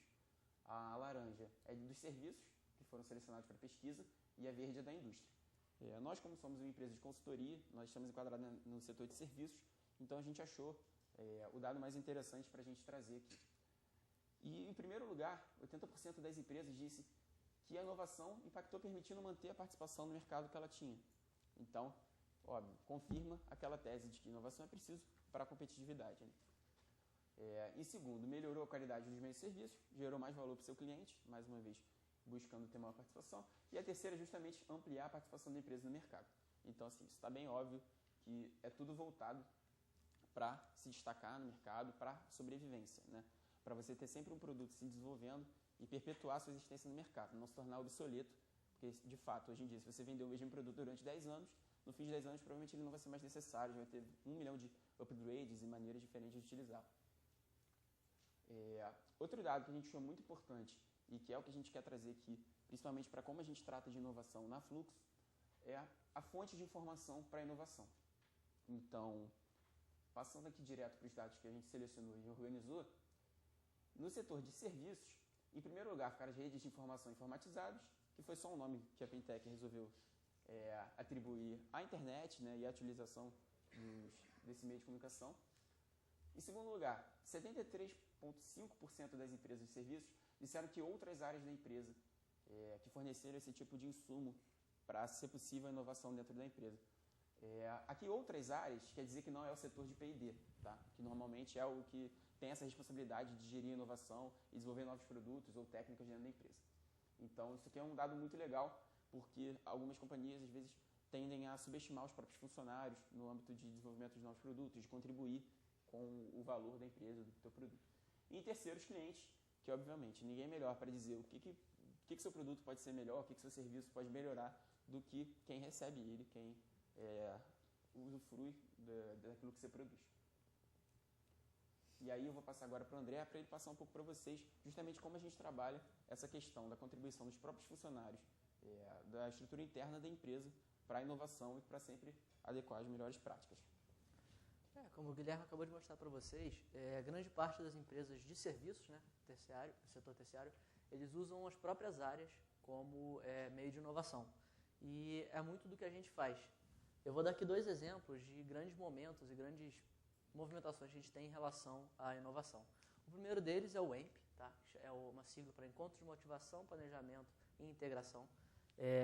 a laranja é dos serviços, que foram selecionados para pesquisa, e a verde é da indústria. Nós, como somos uma empresa de consultoria, nós estamos enquadrados no setor de serviços, então a gente achou o dado mais interessante para a gente trazer aqui. E, em primeiro lugar, 80% das empresas disse que a inovação impactou permitindo manter a participação no mercado que ela tinha. Então, óbvio, confirma aquela tese de que inovação é preciso para a competitividade, né? Em segundo, melhorou a qualidade dos meios de serviço, gerou mais valor para o seu cliente, mais uma vez buscando ter maior participação. E a terceira é justamente ampliar a participação da empresa no mercado. Então, assim, isso está bem óbvio que é tudo voltado para se destacar no mercado, para sobrevivência, né? Para você ter sempre um produto se desenvolvendo e perpetuar a sua existência no mercado, não se tornar obsoleto, porque, de fato, hoje em dia, se você vender o mesmo produto durante 10 anos, no fim de 10 anos, provavelmente ele não vai ser mais necessário, já vai ter 1 milhão de upgrades e maneiras diferentes de utilizar. Outro dado que a gente achou muito importante e que é o que a gente quer trazer aqui, principalmente para como a gente trata de inovação na Fluxo, é a fonte de informação para a inovação. Então, passando aqui direto para os dados que a gente selecionou e organizou, no setor de serviços, em primeiro lugar, ficaram as redes de informação informatizadas, que foi só um nome que a Pentec resolveu atribuir à internet, né, e à utilização desse meio de comunicação. Em segundo lugar, 73,5% das empresas de serviços disseram que outras áreas da empresa que forneceram esse tipo de insumo para ser possível a inovação dentro da empresa. Aqui outras áreas quer dizer que não é o setor de P&D, tá? Que normalmente é o que tem essa responsabilidade de gerir inovação e desenvolver novos produtos ou técnicas dentro da empresa. Então, isso aqui é um dado muito legal, porque algumas companhias, às vezes, tendem a subestimar os próprios funcionários no âmbito de desenvolvimento de novos produtos, de contribuir com o valor da empresa, do seu produto. E em terceiro, os clientes, que, obviamente, ninguém é melhor para dizer o que seu produto pode ser melhor, o que seu serviço pode melhorar, do que quem recebe ele, quem usufrui daquilo que você produz. E aí eu vou passar agora para o André, para ele passar um pouco para vocês, justamente como a gente trabalha essa questão da contribuição dos próprios funcionários, da estrutura interna da empresa para a inovação e para sempre adequar as melhores práticas. Como o Guilherme acabou de mostrar para vocês, grande parte das empresas de serviços, né, setor terciário, eles usam as próprias áreas como meio de inovação. E é muito do que a gente faz. Eu vou dar aqui 2 exemplos de grandes momentos e grandes movimentações que a gente tem em relação à inovação. O primeiro deles é o EMP, tá? É uma sigla para Encontros de Motivação, Planejamento e Integração.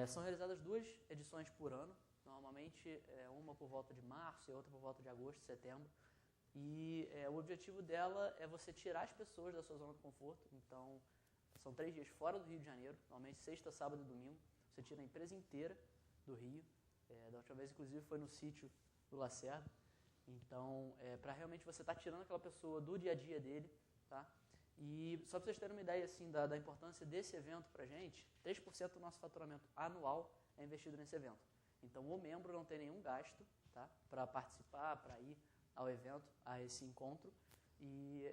São realizadas 2 edições por ano, normalmente uma por volta de março e outra por volta de agosto, setembro. E o objetivo dela é você tirar as pessoas da sua zona de conforto. Então, são 3 dias fora do Rio de Janeiro, normalmente sexta, sábado e domingo. Você tira a empresa inteira do Rio. Da última vez, inclusive, foi no sítio do Lacerda. Então, para realmente você estar tirando aquela pessoa do dia a dia dele, tá? E só para vocês terem uma ideia assim, da importância desse evento para a gente, 3% do nosso faturamento anual é investido nesse evento. Então, o membro não tem nenhum gasto, tá? Para participar, para ir ao evento, a esse encontro. E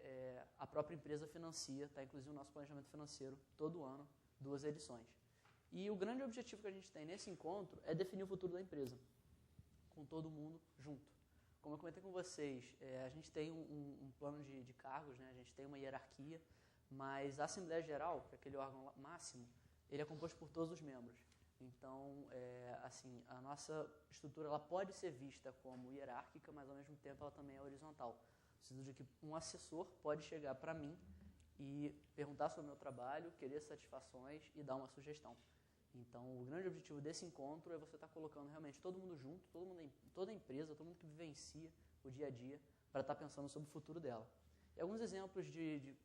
a própria empresa financia, tá? Inclusive o nosso planejamento financeiro, todo ano, 2 edições. E o grande objetivo que a gente tem nesse encontro é definir o futuro da empresa, com todo mundo junto. Como eu comentei com vocês, a gente tem um plano de cargos, né? A gente tem uma hierarquia, mas a Assembleia Geral, que é aquele órgão máximo, ele é composto por todos os membros. Então, assim, a nossa estrutura ela pode ser vista como hierárquica, mas ao mesmo tempo ela também é horizontal. No sentido de que um assessor pode chegar para mim e perguntar sobre o meu trabalho, querer satisfações e dar uma sugestão. Então, o grande objetivo desse encontro é você estar colocando realmente todo mundo junto, toda a empresa, todo mundo que vivencia o dia a dia, para estar pensando sobre o futuro dela. E alguns exemplos de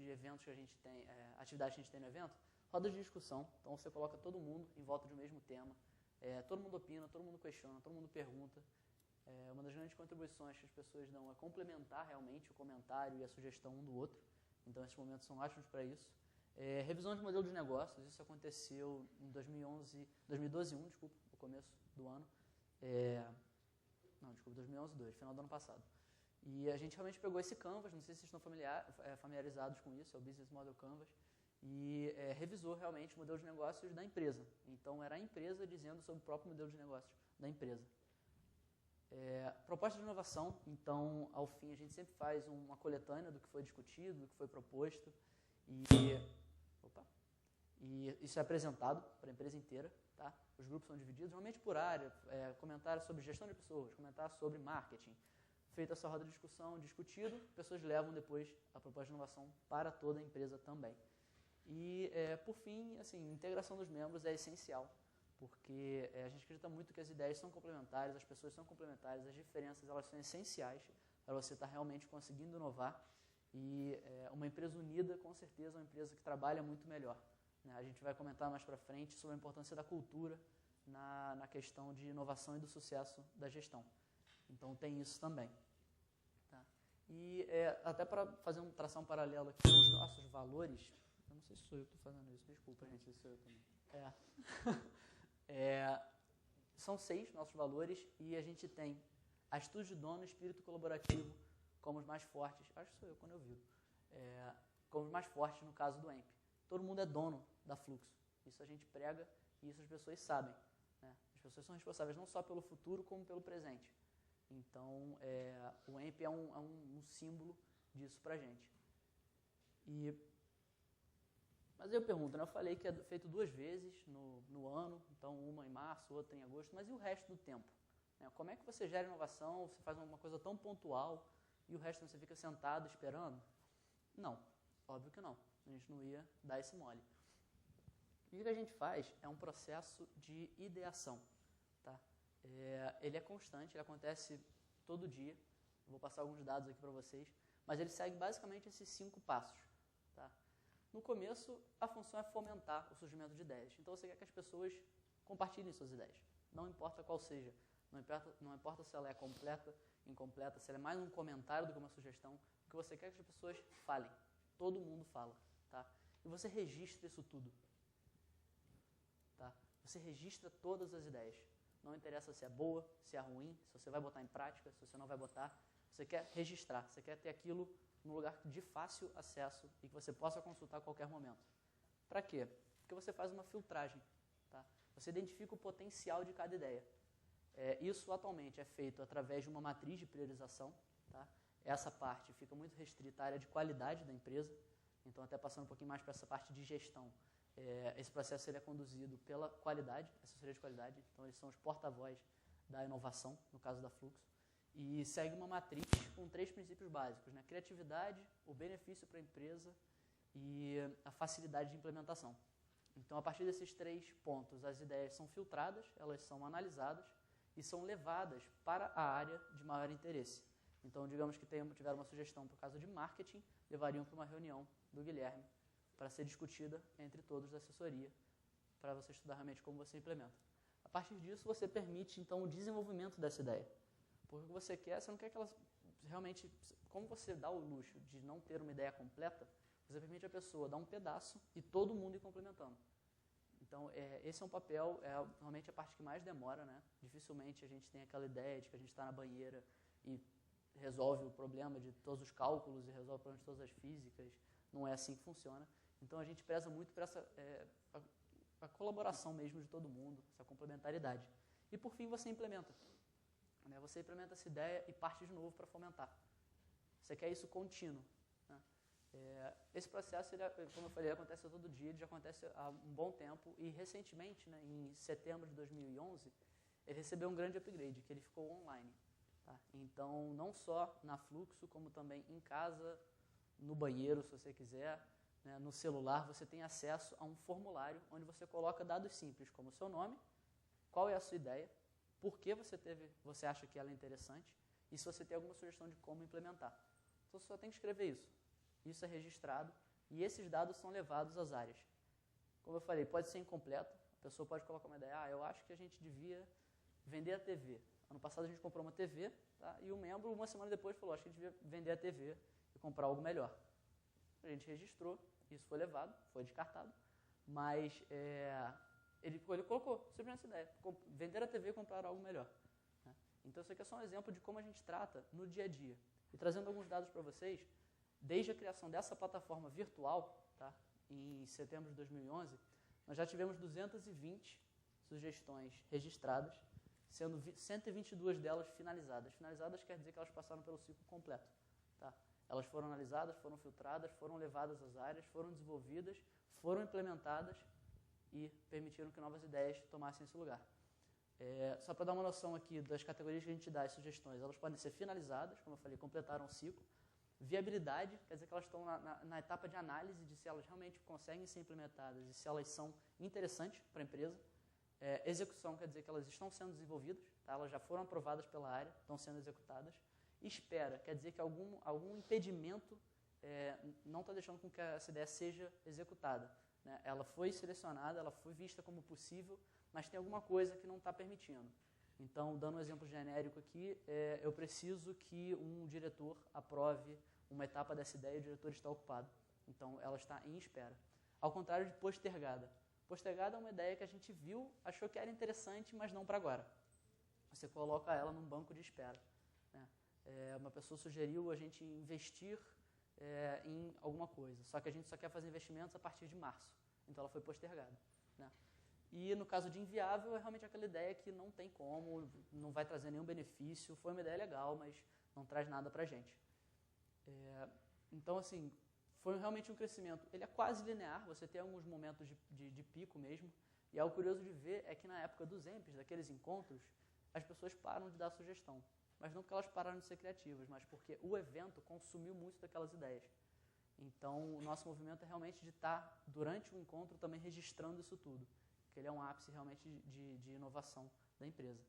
eventos que a gente tem, atividades que a gente tem no evento, roda de discussão. Então, você coloca todo mundo em volta de um mesmo tema, todo mundo opina, todo mundo questiona, todo mundo pergunta. Uma das grandes contribuições que as pessoas dão é complementar realmente o comentário e a sugestão um do outro. Então, esses momentos são ótimos para isso. Revisão de modelo de negócios, isso aconteceu em 2012, no começo do ano. 2011, final do ano passado. E a gente realmente pegou esse Canvas, não sei se vocês estão familiarizados com isso, é o Business Model Canvas, e revisou realmente o modelo de negócios da empresa. Então, era a empresa dizendo sobre o próprio modelo de negócios da empresa. Proposta de inovação, então, ao fim, a gente sempre faz uma coletânea do que foi discutido, do que foi proposto, e isso é apresentado para a empresa inteira, tá? Os grupos são divididos, normalmente por área, comentários sobre gestão de pessoas, comentários sobre marketing. Feita essa roda de discussão, discutido, pessoas levam depois a proposta de inovação para toda a empresa também. E, por fim, assim, integração dos membros é essencial, porque a gente acredita muito que as ideias são complementares, as pessoas são complementares, as diferenças elas são essenciais para você estar realmente conseguindo inovar. E uma empresa unida, com certeza, é uma empresa que trabalha muito melhor. Né? A gente vai comentar mais para frente sobre a importância da cultura na questão de inovação e do sucesso da gestão. Então, tem isso também. Tá? E até para traçar um paralelo aqui com os nossos valores, eu não sei se sou eu que estou fazendo isso, desculpa, gente. Isso sou eu também. São 6 nossos valores e a gente tem atitude de dono, espírito colaborativo como os mais fortes. Acho que sou eu quando eu viro. Como os mais fortes no caso do EMP. Todo mundo é dono da Fluxo. Isso a gente prega e isso as pessoas sabem. Né? As pessoas são responsáveis não só pelo futuro, como pelo presente. Então, o EMP é um símbolo disso pra gente. Mas eu pergunto, né? Eu falei que é feito 2 vezes no ano, então uma em março, outra em agosto, mas e o resto do tempo? Né? Como é que você gera inovação, você faz uma coisa tão pontual e o resto você fica sentado esperando? Não, óbvio que não. A gente não ia dar esse mole. E o que a gente faz é um processo de ideação. Tá? Ele é constante, ele acontece todo dia. Eu vou passar alguns dados aqui para vocês, mas ele segue basicamente esses 5 passos. Tá? No começo, a função é fomentar o surgimento de ideias. Então, você quer que as pessoas compartilhem suas ideias. Não importa qual seja. Não importa se ela é completa, incompleta, se ela é mais um comentário do que uma sugestão. O que você quer é que as pessoas falem. Todo mundo fala. Tá? E você registra isso tudo. Tá? Você registra todas as ideias. Não interessa se é boa, se é ruim, se você vai botar em prática, se você não vai botar. Você quer registrar, você quer ter aquilo num lugar de fácil acesso e que você possa consultar a qualquer momento. Para quê? Porque você faz uma filtragem. Tá? Você identifica o potencial de cada ideia. Isso atualmente é feito através de uma matriz de priorização. Tá? Essa parte fica muito restrita à área de qualidade da empresa. Então, até passando um pouquinho mais para essa parte de gestão, esse processo ele é conduzido pela qualidade, assessoria de qualidade. Então, eles são os porta-voz da inovação, no caso da Fluxo. E segue uma matriz com 3 princípios básicos, né? Criatividade, o benefício para a empresa e a facilidade de implementação. Então, a partir desses 3 pontos, as ideias são filtradas, elas são analisadas e são levadas para a área de maior interesse. Então, digamos que tiveram uma sugestão por causa de marketing, levariam para uma reunião do Guilherme para ser discutida entre todos da assessoria, para você estudar realmente como você implementa. A partir disso, você permite, então, o desenvolvimento dessa ideia. Porque o que você quer, você não quer que ela realmente... Como você dá o luxo de não ter uma ideia completa, você permite a pessoa dar um pedaço e todo mundo ir complementando. Então, esse é um papel, realmente a parte que mais demora, né? Dificilmente a gente tem aquela ideia de que a gente está na banheira e resolve o problema de todos os cálculos e resolve o problema de todas as físicas. Não é assim que funciona. Então, a gente preza muito para a colaboração mesmo de todo mundo, essa complementaridade. E, por fim, você implementa. Né? Você implementa essa ideia e parte de novo para fomentar. Você quer isso contínuo. Né? Esse processo, como eu falei, acontece todo dia, ele já acontece há um bom tempo e recentemente, né, em setembro de 2011, ele recebeu um grande upgrade, que ele ficou online. Tá? Então, não só na Fluxo, como também em casa, no banheiro, se você quiser, né, no celular, você tem acesso a um formulário onde você coloca dados simples, como o seu nome, qual é a sua ideia, por que você acha que ela é interessante e se você tem alguma sugestão de como implementar. Então, você só tem que escrever isso. Isso é registrado e esses dados são levados às áreas. Como eu falei, pode ser incompleto, a pessoa pode colocar uma ideia, eu acho que a gente devia vender a TV. Ano passado a gente comprou uma TV, tá? E o membro, uma semana depois, falou, acho que a gente devia vender a TV e comprar algo melhor. A gente registrou, isso foi levado, foi descartado, mas ele colocou simplesmente essa ideia, vender a TV e comprar algo melhor. Né? Então isso aqui é só um exemplo de como a gente trata no dia a dia. E trazendo alguns dados para vocês, desde a criação dessa plataforma virtual, tá, em setembro de 2011, nós já tivemos 220 sugestões registradas, sendo 122 delas finalizadas. Finalizadas quer dizer que elas passaram pelo ciclo completo. Tá? Elas foram analisadas, foram filtradas, foram levadas às áreas, foram desenvolvidas, foram implementadas e permitiram que novas ideias tomassem esse lugar. Só para dar uma noção aqui das categorias que a gente dá as sugestões, elas podem ser finalizadas, como eu falei, completaram o ciclo. Viabilidade, quer dizer que elas estão na etapa de análise de se elas realmente conseguem ser implementadas e se elas são interessantes para a empresa. Execução, quer dizer que elas estão sendo desenvolvidas, tá? Elas já foram aprovadas pela área, estão sendo executadas. Espera, quer dizer que algum impedimento não está deixando com que essa ideia seja executada. Né? Ela foi selecionada, ela foi vista como possível, mas tem alguma coisa que não está permitindo. Então, dando um exemplo genérico aqui, eu preciso que um diretor aprove uma etapa dessa ideia e o diretor está ocupado. Então, ela está em espera. Ao contrário de postergada. Postergada é uma ideia que a gente viu, achou que era interessante, mas não para agora. Você coloca ela num banco de espera. Né? Uma pessoa sugeriu a gente investir em alguma coisa, só que a gente só quer fazer investimentos a partir de março. Então, ela foi postergada. Né? E no caso de inviável, é realmente aquela ideia que não tem como, não vai trazer nenhum benefício, foi uma ideia legal, mas não traz nada para a gente. Então, assim, foi realmente um crescimento. Ele é quase linear, você tem alguns momentos de pico mesmo, e algo curioso de ver é que na época dos EMPs, daqueles encontros, as pessoas param de dar sugestão. Mas não porque elas pararam de ser criativas, mas porque o evento consumiu muito daquelas ideias. Então, o nosso movimento é realmente de estar, durante o encontro, também registrando isso tudo. Que ele é um ápice realmente de inovação da empresa.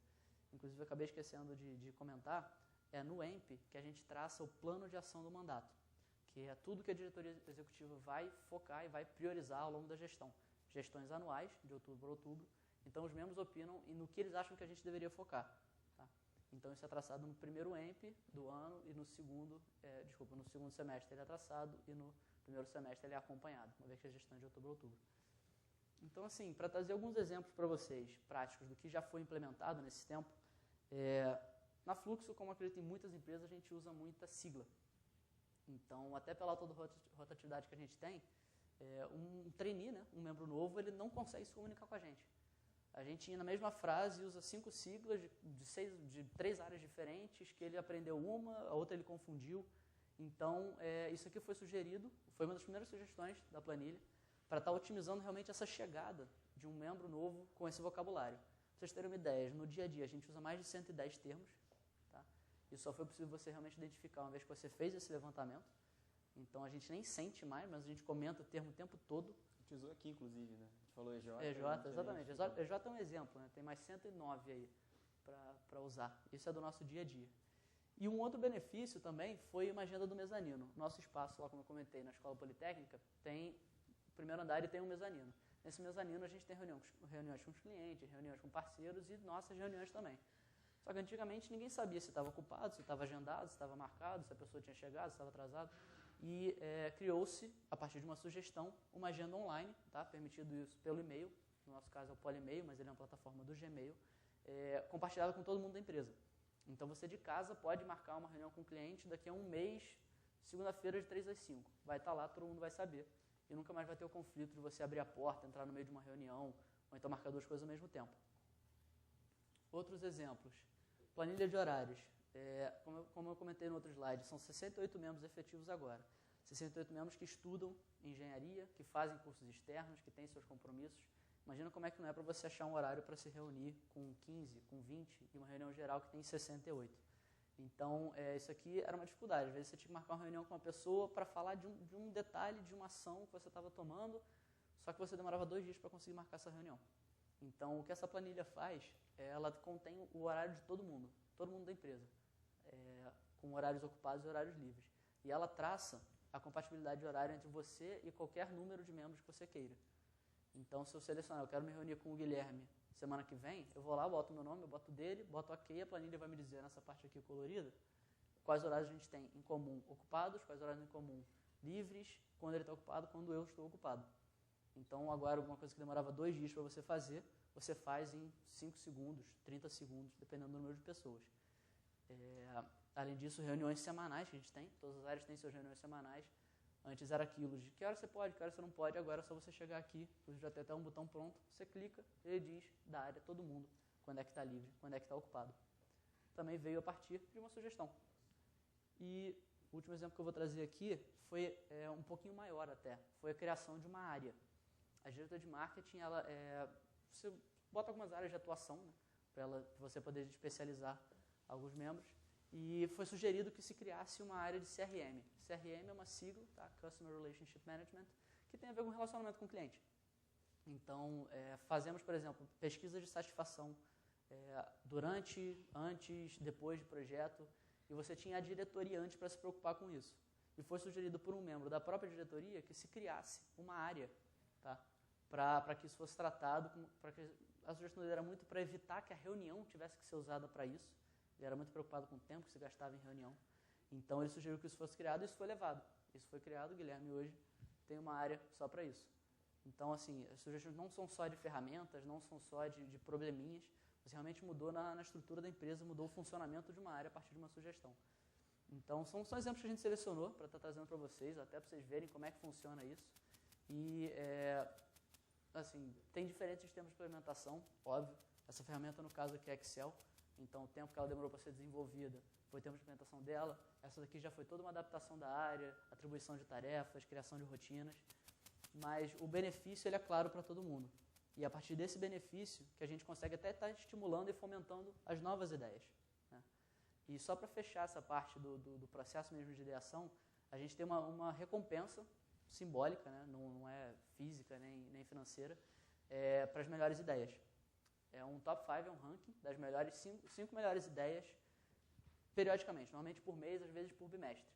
Inclusive, eu acabei esquecendo de comentar, é no EMP que a gente traça o plano de ação do mandato, que é tudo que a diretoria executiva vai focar e vai priorizar ao longo da gestão. Gestões anuais, de outubro a outubro. Então, os membros opinam no que eles acham que a gente deveria focar. Tá? Então, isso é traçado no primeiro EMP do ano e no segundo semestre ele é traçado e no primeiro semestre ele é acompanhado, uma vez que a gestão é de outubro a outubro. Então, assim, para trazer alguns exemplos para vocês, práticos, do que já foi implementado nesse tempo, na Fluxo, como acredito em muitas empresas, a gente usa muita sigla. Então, até pela alta rotatividade que a gente tem, um trainee, né, um membro novo, ele não consegue se comunicar com a gente. A gente, na mesma frase, usa 5 siglas de 3 áreas diferentes, que ele aprendeu uma, a outra ele confundiu. Então, isso aqui foi sugerido, foi uma das primeiras sugestões da planilha, para estar otimizando realmente essa chegada de um membro novo com esse vocabulário. Para vocês terem uma ideia, no dia a dia a gente usa mais de 110 termos. Tá? Isso só foi possível você realmente identificar uma vez que você fez esse levantamento. Então a gente nem sente mais, mas a gente comenta o termo o tempo todo. A gente usou aqui, inclusive, né? A gente falou EJ. EJ, exatamente. EJ é um exemplo, né? Tem mais 109 aí para usar. Isso é do nosso dia a dia. E um outro benefício também foi uma agenda do mezanino. Nosso espaço, lá como eu comentei, na Escola Politécnica, tem o primeiro andar e tem um mezanino. Nesse mezanino a gente tem reuniões com os clientes, reuniões com parceiros e nossas reuniões também. Só que antigamente ninguém sabia se estava ocupado, se estava agendado, se estava marcado, se a pessoa tinha chegado, se estava atrasado. E criou-se, a partir de uma sugestão, uma agenda online, tá? Permitido isso pelo e-mail, no nosso caso é o Polemail, mas ele é uma plataforma do Gmail, compartilhada com todo mundo da empresa. Então você de casa pode marcar uma reunião com o cliente daqui a um mês, segunda-feira de 3 às 5. Vai estar lá, todo mundo vai saber. E nunca mais vai ter o conflito de você abrir a porta, entrar no meio de uma reunião, ou então marcar 2 coisas ao mesmo tempo. Outros exemplos. Planilha de horários. Como eu comentei no outro slide, são 68 membros efetivos agora. 68 membros que estudam engenharia, que fazem cursos externos, que têm seus compromissos. Imagina como é que não é para você achar um horário para se reunir com 15, com 20 e uma reunião geral que tem 68. Então, isso aqui era uma dificuldade. Às vezes você tinha que marcar uma reunião com uma pessoa para falar de um detalhe de uma ação que você estava tomando, só que você demorava 2 dias para conseguir marcar essa reunião. Então, o que essa planilha faz, ela contém o horário de todo mundo da empresa, com horários ocupados e horários livres. E ela traça a compatibilidade de horário entre você e qualquer número de membros que você queira. Então, se eu selecionar, eu quero me reunir com o Guilherme semana que vem, eu vou lá, boto meu nome, eu boto dele, boto OK, a planilha vai me dizer nessa parte aqui colorida quais horários a gente tem em comum ocupados, quais horários em comum livres, quando ele está ocupado, quando eu estou ocupado. Então, agora, alguma coisa que demorava 2 dias para você fazer, você faz em 5 segundos, 30 segundos, dependendo do número de pessoas. Além disso, reuniões semanais que a gente tem, todas as áreas têm suas reuniões semanais. Antes era aquilo de que hora você pode, que hora você não pode, agora é só você chegar aqui, já tem até um botão pronto, você clica, ele diz da área, todo mundo, quando é que está livre, quando é que está ocupado. Também veio a partir de uma sugestão. E o último exemplo que eu vou trazer aqui foi um pouquinho maior até, foi a criação de uma área. A diretoria de marketing, você bota algumas áreas de atuação, né, para você poder especializar alguns membros, e foi sugerido que se criasse uma área de CRM. CRM é uma sigla, tá? Customer Relationship Management, que tem a ver com relacionamento com o cliente. Então, fazemos, por exemplo, pesquisas de satisfação durante, antes, depois de projeto, e você tinha a diretoria antes para se preocupar com isso. E foi sugerido por um membro da própria diretoria que se criasse uma área, tá? Para que isso fosse tratado, a sugestão dele era muito para evitar que a reunião tivesse que ser usada para isso. Ele era muito preocupado com o tempo que se gastava em reunião. Então, ele sugeriu que isso fosse criado e isso foi levado. Isso foi criado, o Guilherme hoje tem uma área só para isso. Então, assim, as sugestões não são só de ferramentas, não são só de probleminhas. Você realmente mudou na estrutura da empresa, mudou o funcionamento de uma área a partir de uma sugestão. Então, são exemplos que a gente selecionou para estar trazendo para vocês, até para vocês verem como é que funciona isso. E, assim, tem diferentes sistemas de implementação, óbvio. Essa ferramenta, no caso aqui, é Excel. Então, o tempo que ela demorou para ser desenvolvida foi o tempo de implementação dela. Essa daqui já foi toda uma adaptação da área, atribuição de tarefas, criação de rotinas. Mas o benefício, ele é claro para todo mundo. E a partir desse benefício, que a gente consegue até estar estimulando e fomentando as novas ideias, né? E só para fechar essa parte do processo mesmo de ideação, a gente tem uma recompensa simbólica, né? Não é física nem financeira, para as melhores ideias. É um top 5, é um ranking das melhores 5 melhores ideias periodicamente, normalmente por mês, às vezes por bimestre.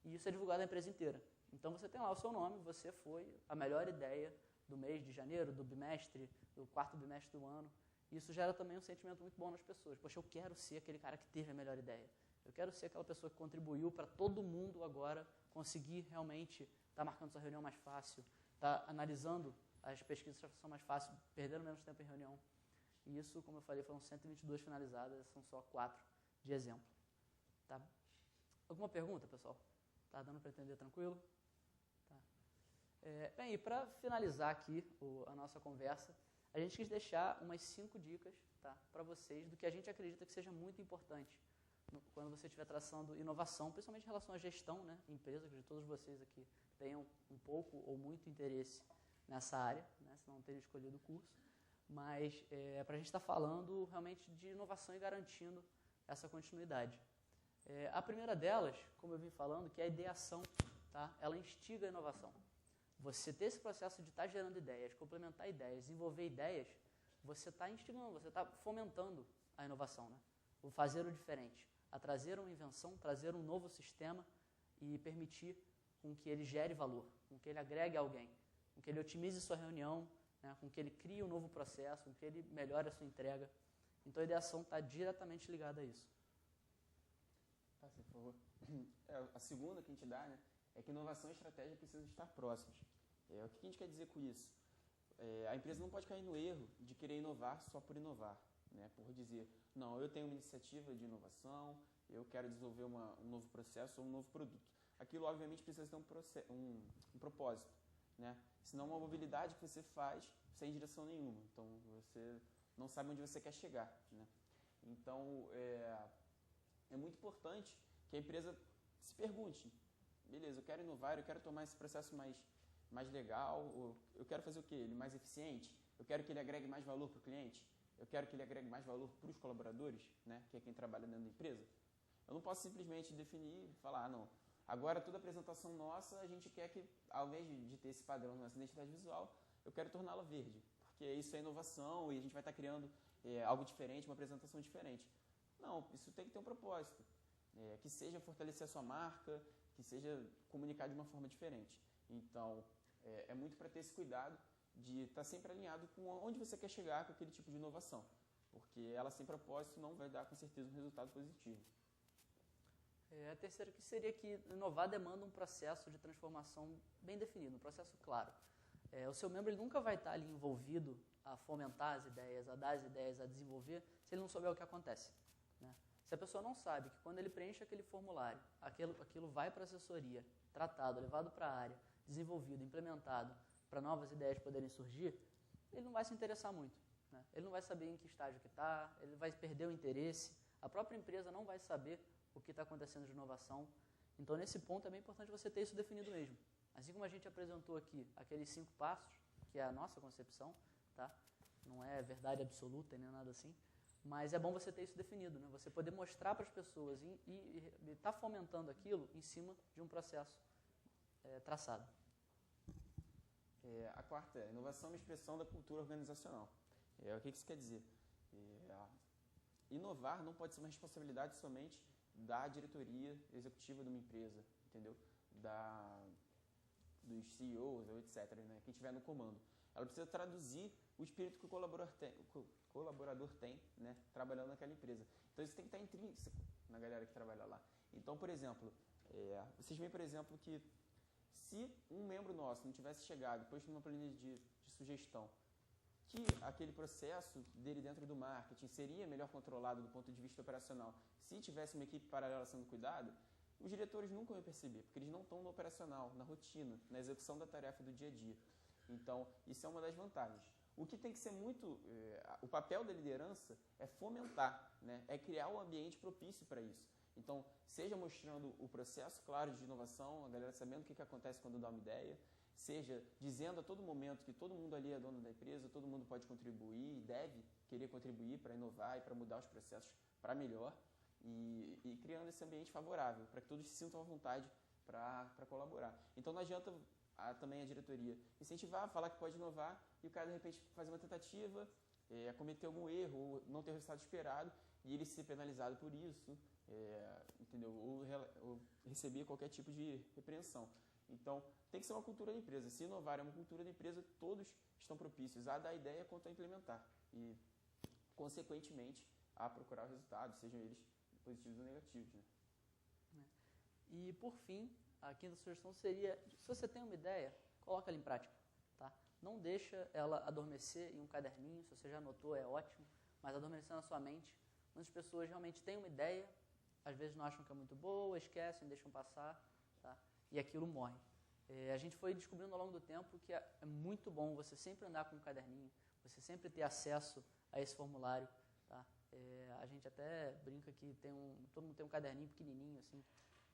E isso é divulgado na empresa inteira. Então você tem lá o seu nome, você foi a melhor ideia do mês de janeiro, do bimestre, do 4º bimestre do ano. Isso gera também um sentimento muito bom nas pessoas. Poxa, eu quero ser aquele cara que teve a melhor ideia. Eu quero ser aquela pessoa que contribuiu para todo mundo agora conseguir realmente estar marcando sua reunião mais fácil, estar analisando as pesquisas de satisfação mais fácil, perdendo menos tempo em reunião. E isso, como eu falei, foram 122 finalizadas, são só 4 de exemplo. Tá? Alguma pergunta, pessoal? Tá dando para entender tranquilo? Tá. Bem, e para finalizar aqui a nossa conversa, a gente quis deixar umas 5 dicas, tá, para vocês do que a gente acredita que seja muito importante quando você estiver traçando inovação, principalmente em relação à gestão, né, empresa, que de todos vocês aqui tenham um pouco ou muito interesse nessa área, né, se não terem escolhido o curso. Mas para a gente estar falando realmente de inovação e garantindo essa continuidade. A primeira delas, como eu vim falando, que é a ideação, tá? Ela instiga a inovação. Você ter esse processo de estar gerando ideias, complementar ideias, desenvolver ideias, você está instigando, você está fomentando a inovação, né? O fazer o diferente, a trazer uma invenção, trazer um novo sistema e permitir com que ele gere valor, com que ele agregue alguém, com que ele otimize sua reunião, né, com que ele crie um novo processo, com que ele melhore a sua entrega. Então, a ideação está diretamente ligada a isso. Tá, por favor. A segunda que a gente dá, né, é que inovação e estratégia precisam estar próximas. O que a gente quer dizer com isso? A empresa não pode cair no erro de querer inovar só por inovar, né, por dizer, não, eu tenho uma iniciativa de inovação, eu quero desenvolver um novo processo ou um novo produto. Aquilo, obviamente, precisa ter um propósito, né? Senão, uma mobilidade que você faz sem direção nenhuma. Então, você não sabe onde você quer chegar, né? Então, é muito importante que a empresa se pergunte, beleza, eu quero inovar, eu quero tornar esse processo mais legal, ou eu quero fazer o quê? Ele mais eficiente? Eu quero que ele agregue mais valor para o cliente? Eu quero que ele agregue mais valor para os colaboradores, né, que é quem trabalha dentro da empresa? Eu não posso simplesmente definir e falar, não, agora toda apresentação nossa, a gente quer que, ao invés de ter esse padrão na nossa identidade visual, eu quero torná-la verde, porque isso é inovação e a gente vai estar criando algo diferente, uma apresentação diferente. Não, isso tem que ter um propósito, que seja fortalecer a sua marca, que seja comunicar de uma forma diferente. Então, é muito para ter esse cuidado de estar sempre alinhado com onde você quer chegar com aquele tipo de inovação, porque ela sem propósito não vai dar com certeza um resultado positivo. A terceira que seria que inovar demanda um processo de transformação bem definido, um processo claro. O seu membro ele nunca vai estar ali envolvido a fomentar as ideias, a dar as ideias, a desenvolver, se ele não souber o que acontece, né? Se a pessoa não sabe que quando ele preenche aquele formulário, aquilo vai para a assessoria, tratado, levado para a área, desenvolvido, implementado, para novas ideias poderem surgir, ele não vai se interessar muito, né? Ele não vai saber em que estágio que está, ele vai perder o interesse, a própria empresa não vai saber o que está acontecendo de inovação. Então, nesse ponto, é bem importante você ter isso definido mesmo. Assim como a gente apresentou aqui aqueles 5 passos, que é a nossa concepção, tá? Não é verdade absoluta nem nada assim, mas é bom você ter isso definido, né? Você poder mostrar para as pessoas e estar fomentando aquilo em cima de um processo traçado. A quarta é inovação e expressão da cultura organizacional. O que isso quer dizer? Inovar não pode ser uma responsabilidade somente da diretoria executiva de uma empresa, entendeu? Dos CEOs, ou etc., né? Quem estiver no comando. Ela precisa traduzir o espírito que o colaborador tem, né? Trabalhando naquela empresa. Então isso tem que estar intrínseco na galera que trabalha lá. Então, por exemplo, vocês veem, por exemplo, que se um membro nosso não tivesse chegado depois de uma planilha de sugestão, que aquele processo dele dentro do marketing seria melhor controlado do ponto de vista operacional, se tivesse uma equipe paralela sendo cuidada, os diretores nunca iam perceber, porque eles não estão no operacional, na rotina, na execução da tarefa do dia a dia. Então, isso é uma das vantagens. O que tem que ser o papel da liderança é fomentar, né? É criar um ambiente propício para isso. Então, seja mostrando o processo claro de inovação, a galera sabendo o que acontece quando dá uma ideia, seja dizendo a todo momento que todo mundo ali é dono da empresa, todo mundo pode contribuir e deve querer contribuir para inovar e para mudar os processos para melhor, e criando esse ambiente favorável, para que todos se sintam à vontade para colaborar. Então não adianta também a diretoria incentivar, falar que pode inovar, e o cara de repente fazer uma tentativa, cometer algum erro, ou não ter o resultado esperado, e ele ser penalizado por isso, entendeu? Ou receber qualquer tipo de repreensão. Então, tem que ser uma cultura da empresa. Se inovar é uma cultura da empresa, todos estão propícios a dar ideia quanto a implementar. E, consequentemente, a procurar resultados, sejam eles positivos ou negativos, né? E, por fim, a quinta sugestão seria, se você tem uma ideia, coloca ela em prática, tá? Não deixa ela adormecer em um caderninho, se você já anotou, é ótimo, mas adormecer na sua mente. Muitas pessoas realmente têm uma ideia, às vezes não acham que é muito boa, esquecem, deixam passar, tá? E aquilo morre. A gente foi descobrindo ao longo do tempo que é muito bom você sempre andar com um caderninho, você sempre ter acesso a esse formulário, tá? A gente até brinca que todo mundo tem um caderninho pequenininho, assim,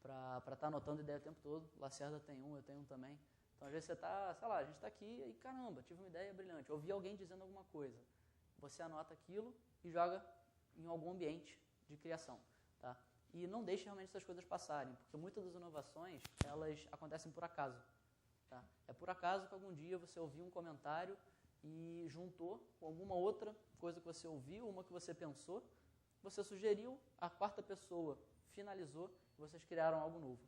para estar anotando ideia o tempo todo. O Lacerda tem um, eu tenho um também. Então, às vezes você está, sei lá, a gente está aqui e, caramba, tive uma ideia brilhante. Ouvi alguém dizendo alguma coisa. Você anota aquilo e joga em algum ambiente de criação, tá? E não deixe realmente essas coisas passarem, porque muitas das inovações, elas acontecem por acaso, tá? É por acaso que algum dia você ouviu um comentário e juntou com alguma outra coisa que você ouviu, uma que você pensou, você sugeriu, a quarta pessoa finalizou e vocês criaram algo novo.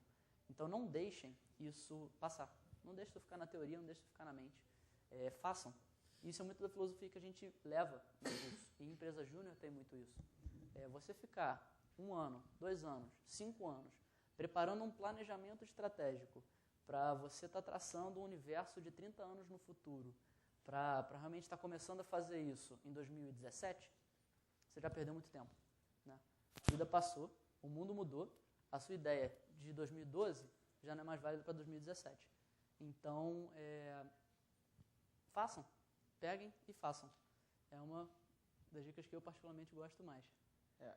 Então não deixem isso passar. Não deixem isso ficar na teoria, não deixem isso ficar na mente. Façam. Isso é muito da filosofia que a gente leva no curso. E em empresa júnior tem muito isso. Você ficar 1 ano, 2 anos, 5 anos, preparando um planejamento estratégico para você estar traçando um universo de 30 anos no futuro, para realmente estar começando a fazer isso em 2017, você já perdeu muito tempo, né? A vida passou, o mundo mudou, a sua ideia de 2012 já não é mais válida para 2017. Então, façam, peguem e façam. É uma das dicas que eu particularmente gosto mais.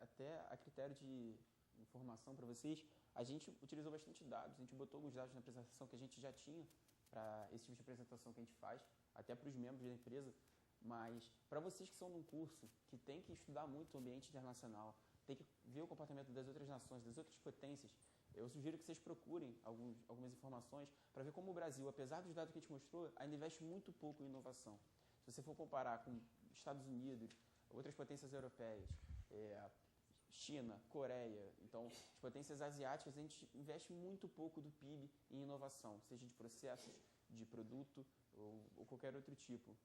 Até a critério de informação para vocês, A gente utilizou bastante dados, a gente botou alguns dados na apresentação que a gente já tinha para esse tipo de apresentação que a gente faz, até para os membros da empresa, mas para vocês que são num curso, que tem que estudar muito o ambiente internacional, tem que ver o comportamento das outras nações, das outras potências, eu sugiro que vocês procurem algumas informações para ver como o Brasil, apesar dos dados que a gente mostrou, ainda investe muito pouco em inovação. Se você for comparar com Estados Unidos, outras potências europeias, China, Coreia, então, as potências asiáticas, a gente investe muito pouco do PIB em inovação, seja de processos, de produto ou qualquer outro tipo,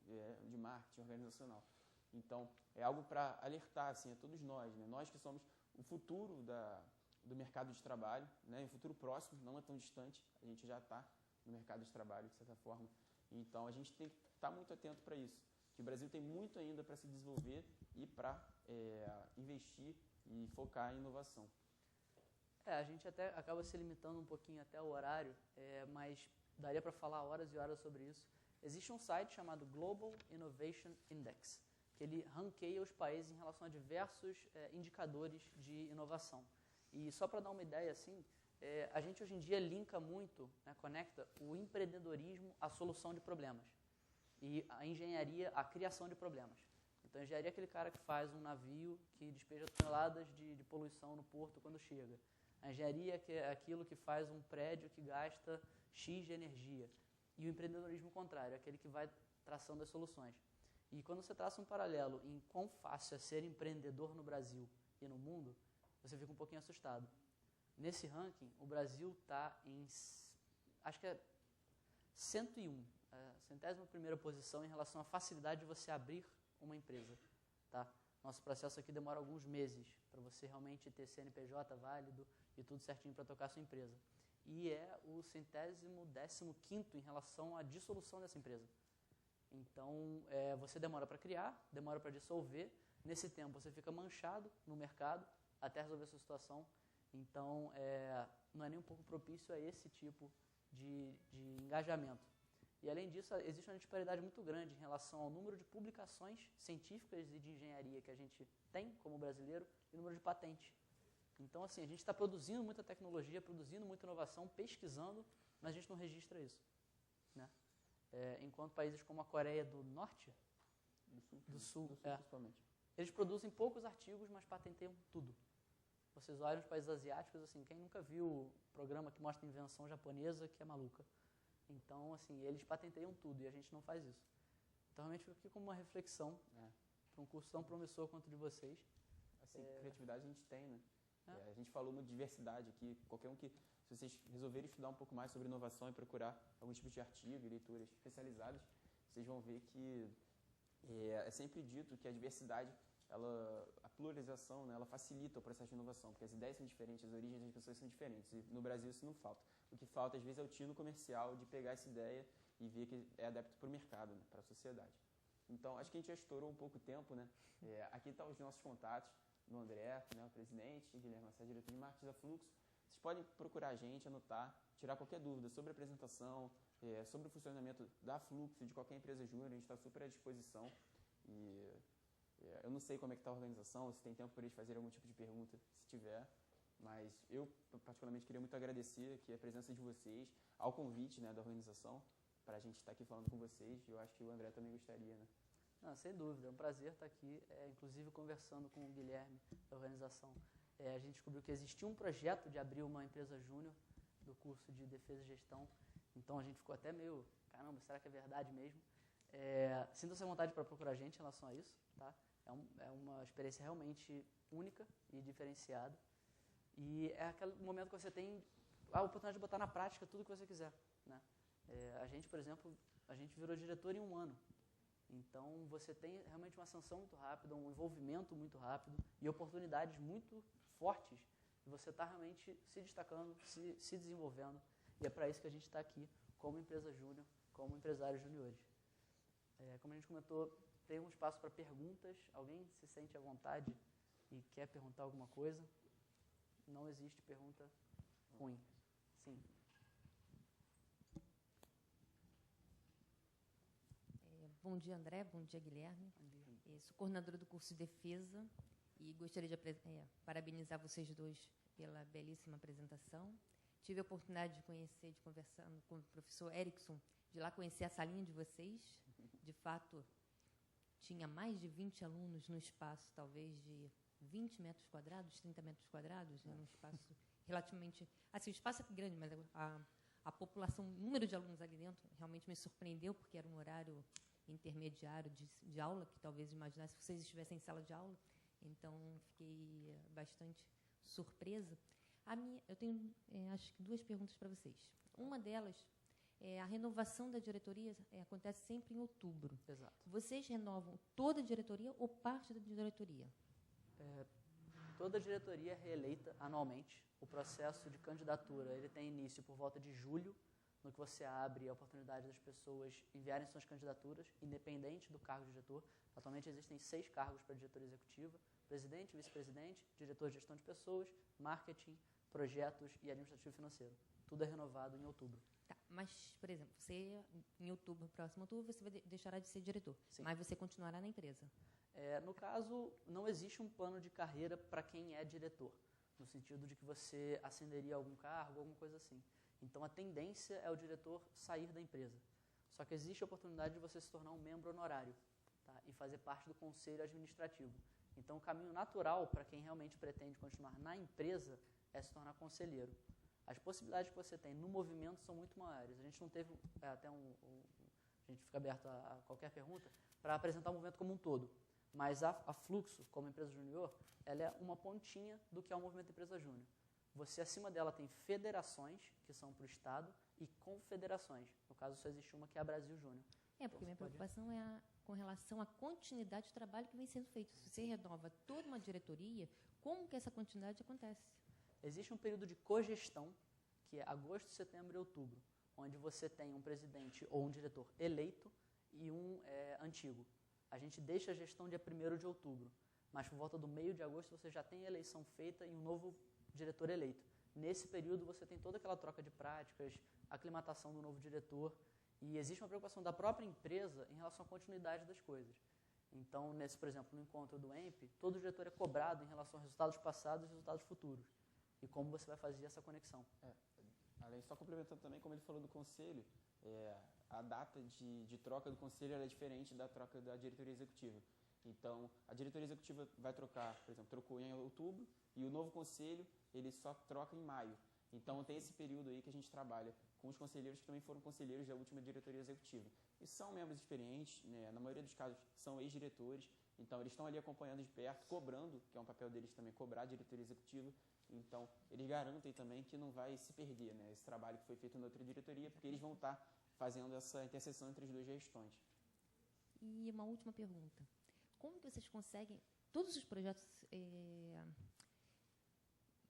de marketing organizacional. Então, é algo para alertar assim, a todos nós, né? Nós que somos o futuro do mercado de trabalho, né? Em um futuro próximo, não é tão distante, a gente já está no mercado de trabalho, de certa forma. Então, a gente tem que estar muito atento para isso, que o Brasil tem muito ainda para se desenvolver e para investir e focar em inovação. A gente até acaba se limitando um pouquinho até o horário, mas daria para falar horas e horas sobre isso. Existe um site chamado Global Innovation Index, que ele ranqueia os países em relação a diversos indicadores de inovação. E só para dar uma ideia, assim, a gente hoje em dia linka muito, né, conecta o empreendedorismo à solução de problemas e a engenharia à criação de problemas. Então, a engenharia é aquele cara que faz um navio que despeja toneladas de poluição no porto quando chega. A engenharia é aquilo que faz um prédio que gasta X de energia. E o empreendedorismo contrário, aquele que vai traçando as soluções. E quando você traça um paralelo em quão fácil é ser empreendedor no Brasil e no mundo, você fica um pouquinho assustado. Nesse ranking, o Brasil está em, acho que é 101, a 101ª posição em relação à facilidade de você abrir uma empresa. Tá? Nosso processo aqui demora alguns meses para você realmente ter CNPJ válido e tudo certinho para tocar a sua empresa. E é o 115º em relação à dissolução dessa empresa. Então, você demora para criar, demora para dissolver. Nesse tempo, você fica manchado no mercado até resolver a sua situação. Então, não é nem um pouco propício a esse tipo de engajamento. E, além disso, existe uma disparidade muito grande em relação ao número de publicações científicas e de engenharia que a gente tem como brasileiro e o número de patentes. Então, assim, a gente está produzindo muita tecnologia, produzindo muita inovação, pesquisando, mas a gente não registra isso, né? Enquanto países como a Coreia do Norte, do Sul principalmente, eles produzem poucos artigos, mas patenteiam tudo. Vocês olham os países asiáticos, assim, quem nunca viu o programa que mostra invenção japonesa, que é maluca? Então, assim, eles patenteiam tudo e a gente não faz isso. Então, realmente, fica aqui como uma reflexão para um curso tão promissor quanto o de vocês. Assim, criatividade a gente tem, né? A gente falou muito de diversidade aqui. Qualquer um que, se vocês resolverem estudar um pouco mais sobre inovação e procurar algum tipo de artigo e leituras especializadas, vocês vão ver que é sempre dito que a diversidade, a pluralização, né, ela facilita o processo de inovação, porque as ideias são diferentes, as origens das pessoas são diferentes. E no Brasil isso não falta. O que falta, às vezes, é o tino comercial de pegar essa ideia e ver que é adepto para o mercado, né, para a sociedade. Então, acho que a gente já estourou um pouco o tempo, né? Aqui estão os nossos contatos, no André, né, o presidente, Guilherme Lacerda, diretor de marketing da Fluxo. Vocês podem procurar a gente, anotar, tirar qualquer dúvida sobre a apresentação, sobre o funcionamento da Fluxo, de qualquer empresa júnior, a gente está super à disposição. E eu não sei como é que está a organização, se tem tempo para eles fazerem algum tipo de pergunta, se tiver. Mas eu, particularmente, queria muito agradecer aqui a presença de vocês, ao convite, né, da organização, para a gente estar aqui falando com vocês. E eu acho que o André também gostaria, né? Não, sem dúvida, é um prazer estar aqui, inclusive conversando com o Guilherme da organização. A gente descobriu que existia um projeto de abrir uma empresa júnior do curso de Defesa e Gestão, então a gente ficou até meio, caramba, será que é verdade mesmo? Sinta-se à vontade para procurar a gente em relação a isso, tá? É uma experiência realmente única e diferenciada, e é aquele momento que você tem a oportunidade de botar na prática tudo que você quiser, né? A gente, por exemplo, a gente virou diretor em 1 ano. Então, você tem realmente uma ascensão muito rápida, um envolvimento muito rápido e oportunidades muito fortes de você estar realmente se destacando, se desenvolvendo. E é para isso que a gente está aqui, como empresa júnior, como empresários juniores. Como a gente comentou, tem um espaço para perguntas. Alguém se sente à vontade e quer perguntar alguma coisa? Não existe pergunta ruim. Sim. Bom dia, André. Bom dia, Guilherme. Bom dia. Sou coordenadora do curso de Defesa e gostaria de parabenizar vocês dois pela belíssima apresentação. Tive a oportunidade de conhecer, de conversar com o professor Erickson, de lá conhecer a salinha de vocês. De fato, tinha mais de 20 alunos no espaço, talvez de 20 metros quadrados, 30 metros quadrados, né, num espaço relativamente... Assim, o espaço é grande, mas a população, o número de alunos ali dentro realmente me surpreendeu, porque era um horário intermediário de aula, que talvez imaginasse se vocês estivessem em sala de aula. Então, fiquei bastante surpresa. Eu tenho, acho que, 2 perguntas para vocês. Uma delas, a renovação da diretoria acontece sempre em outubro. Exato. Vocês renovam toda a diretoria ou parte da diretoria? Toda a diretoria é reeleita anualmente. O processo de candidatura ele tem início por volta de julho, no que você abre a oportunidade das pessoas enviarem suas candidaturas, independente do cargo de diretor. Atualmente existem 6 cargos para a diretoria executiva: presidente, vice-presidente, diretor de gestão de pessoas, marketing, projetos e administrativo financeiro. Tudo é renovado em outubro. Tá, mas, por exemplo, você, em outubro, próximo outubro, você deixará de ser diretor, Sim. mas você continuará na empresa. No caso, não existe um plano de carreira para quem é diretor, no sentido de que você ascenderia a algum cargo, alguma coisa assim. Então, a tendência é o diretor sair da empresa. Só que existe a oportunidade de você se tornar um membro honorário, tá? E fazer parte do conselho administrativo. Então, o caminho natural para quem realmente pretende continuar na empresa é se tornar conselheiro. As possibilidades que você tem no movimento são muito maiores. A gente não teve até a gente fica aberto a qualquer pergunta para apresentar o movimento como um todo. Mas a Fluxo, como empresa júnior, ela é uma pontinha do que é o movimento empresa júnior. Você, acima dela, tem federações, que são para o Estado, e confederações. No caso, só existe uma, que é a Brasil Júnior. Porque minha preocupação é com relação à continuidade do trabalho que vem sendo feito. Se você renova toda uma diretoria, como que essa continuidade acontece? Existe um período de cogestão, que é agosto, setembro e outubro, onde você tem um presidente ou um diretor eleito e um antigo. A gente deixa a gestão dia 1º de outubro, mas por volta do meio de agosto você já tem a eleição feita e um novo diretor eleito. Nesse período você tem toda aquela troca de práticas, aclimatação do novo diretor, e existe uma preocupação da própria empresa em relação à continuidade das coisas. Então, por exemplo, no encontro do EMP, todo diretor é cobrado em relação a resultados passados e resultados futuros, e como você vai fazer essa conexão. Além, só complementando também, como ele falou do conselho, a data de troca do conselho é diferente da troca da diretoria executiva. Então, a diretoria executiva vai trocar, por exemplo, trocou em outubro, e o novo conselho, ele só troca em maio. Então, tem esse período aí que a gente trabalha com os conselheiros que também foram conselheiros da última diretoria executiva. E são membros experientes, né? Na maioria dos casos são ex-diretores, então eles estão ali acompanhando de perto, cobrando, que é um papel deles também, cobrar a diretoria executiva. Então, eles garantem também que não vai se perder, né, esse trabalho que foi feito na outra diretoria, porque eles vão estar fazendo essa interseção entre as 2 gestões. E uma última pergunta. Como que vocês conseguem, todos os projetos,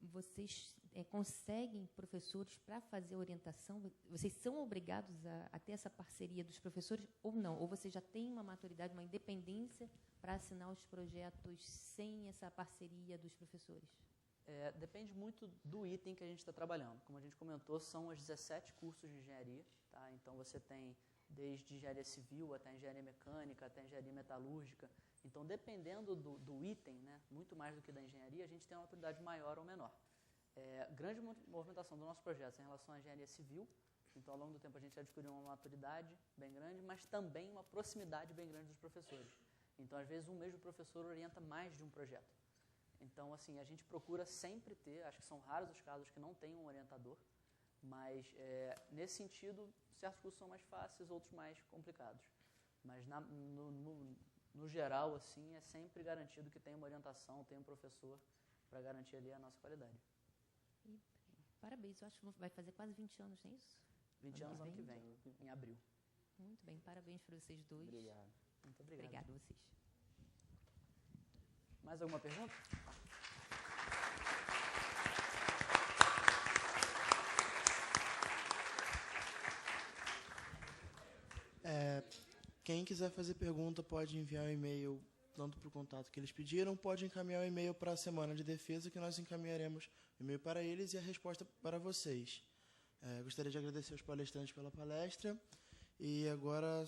vocês conseguem professores para fazer orientação? Vocês são obrigados a ter essa parceria dos professores ou não? Ou vocês já têm uma maturidade, uma independência para assinar os projetos sem essa parceria dos professores? Depende muito do item que a gente está trabalhando. Como a gente comentou, são os 17 cursos de engenharia. Tá? Então, você tem desde engenharia civil até engenharia mecânica, até engenharia metalúrgica. Então, dependendo do item, né, muito mais do que da engenharia, a gente tem uma maturidade maior ou menor. Grande movimentação dos nossos projetos em relação à engenharia civil. Então, ao longo do tempo, a gente adquiriu uma maturidade bem grande, mas também uma proximidade bem grande dos professores. Então, às vezes, um mesmo professor orienta mais de um projeto. Então, assim, a gente procura sempre ter, acho que são raros os casos que não tem um orientador, mas, nesse sentido, certos cursos são mais fáceis, outros mais complicados. Mas, no geral, assim, é sempre garantido que tem uma orientação, tem um professor para garantir ali a nossa qualidade. E, parabéns, eu acho que vai fazer quase 20 anos, não é isso? 20 anos ano que vem, em abril. Muito bem, parabéns para vocês dois. Obrigado. Muito obrigado. Obrigada a vocês. Mais alguma pergunta? Quem quiser fazer pergunta pode enviar um e-mail tanto para o contato que eles pediram, pode encaminhar um e-mail para a Semana de Defesa, que nós encaminharemos o e-mail para eles e a resposta para vocês. Gostaria de agradecer aos palestrantes pela palestra e agora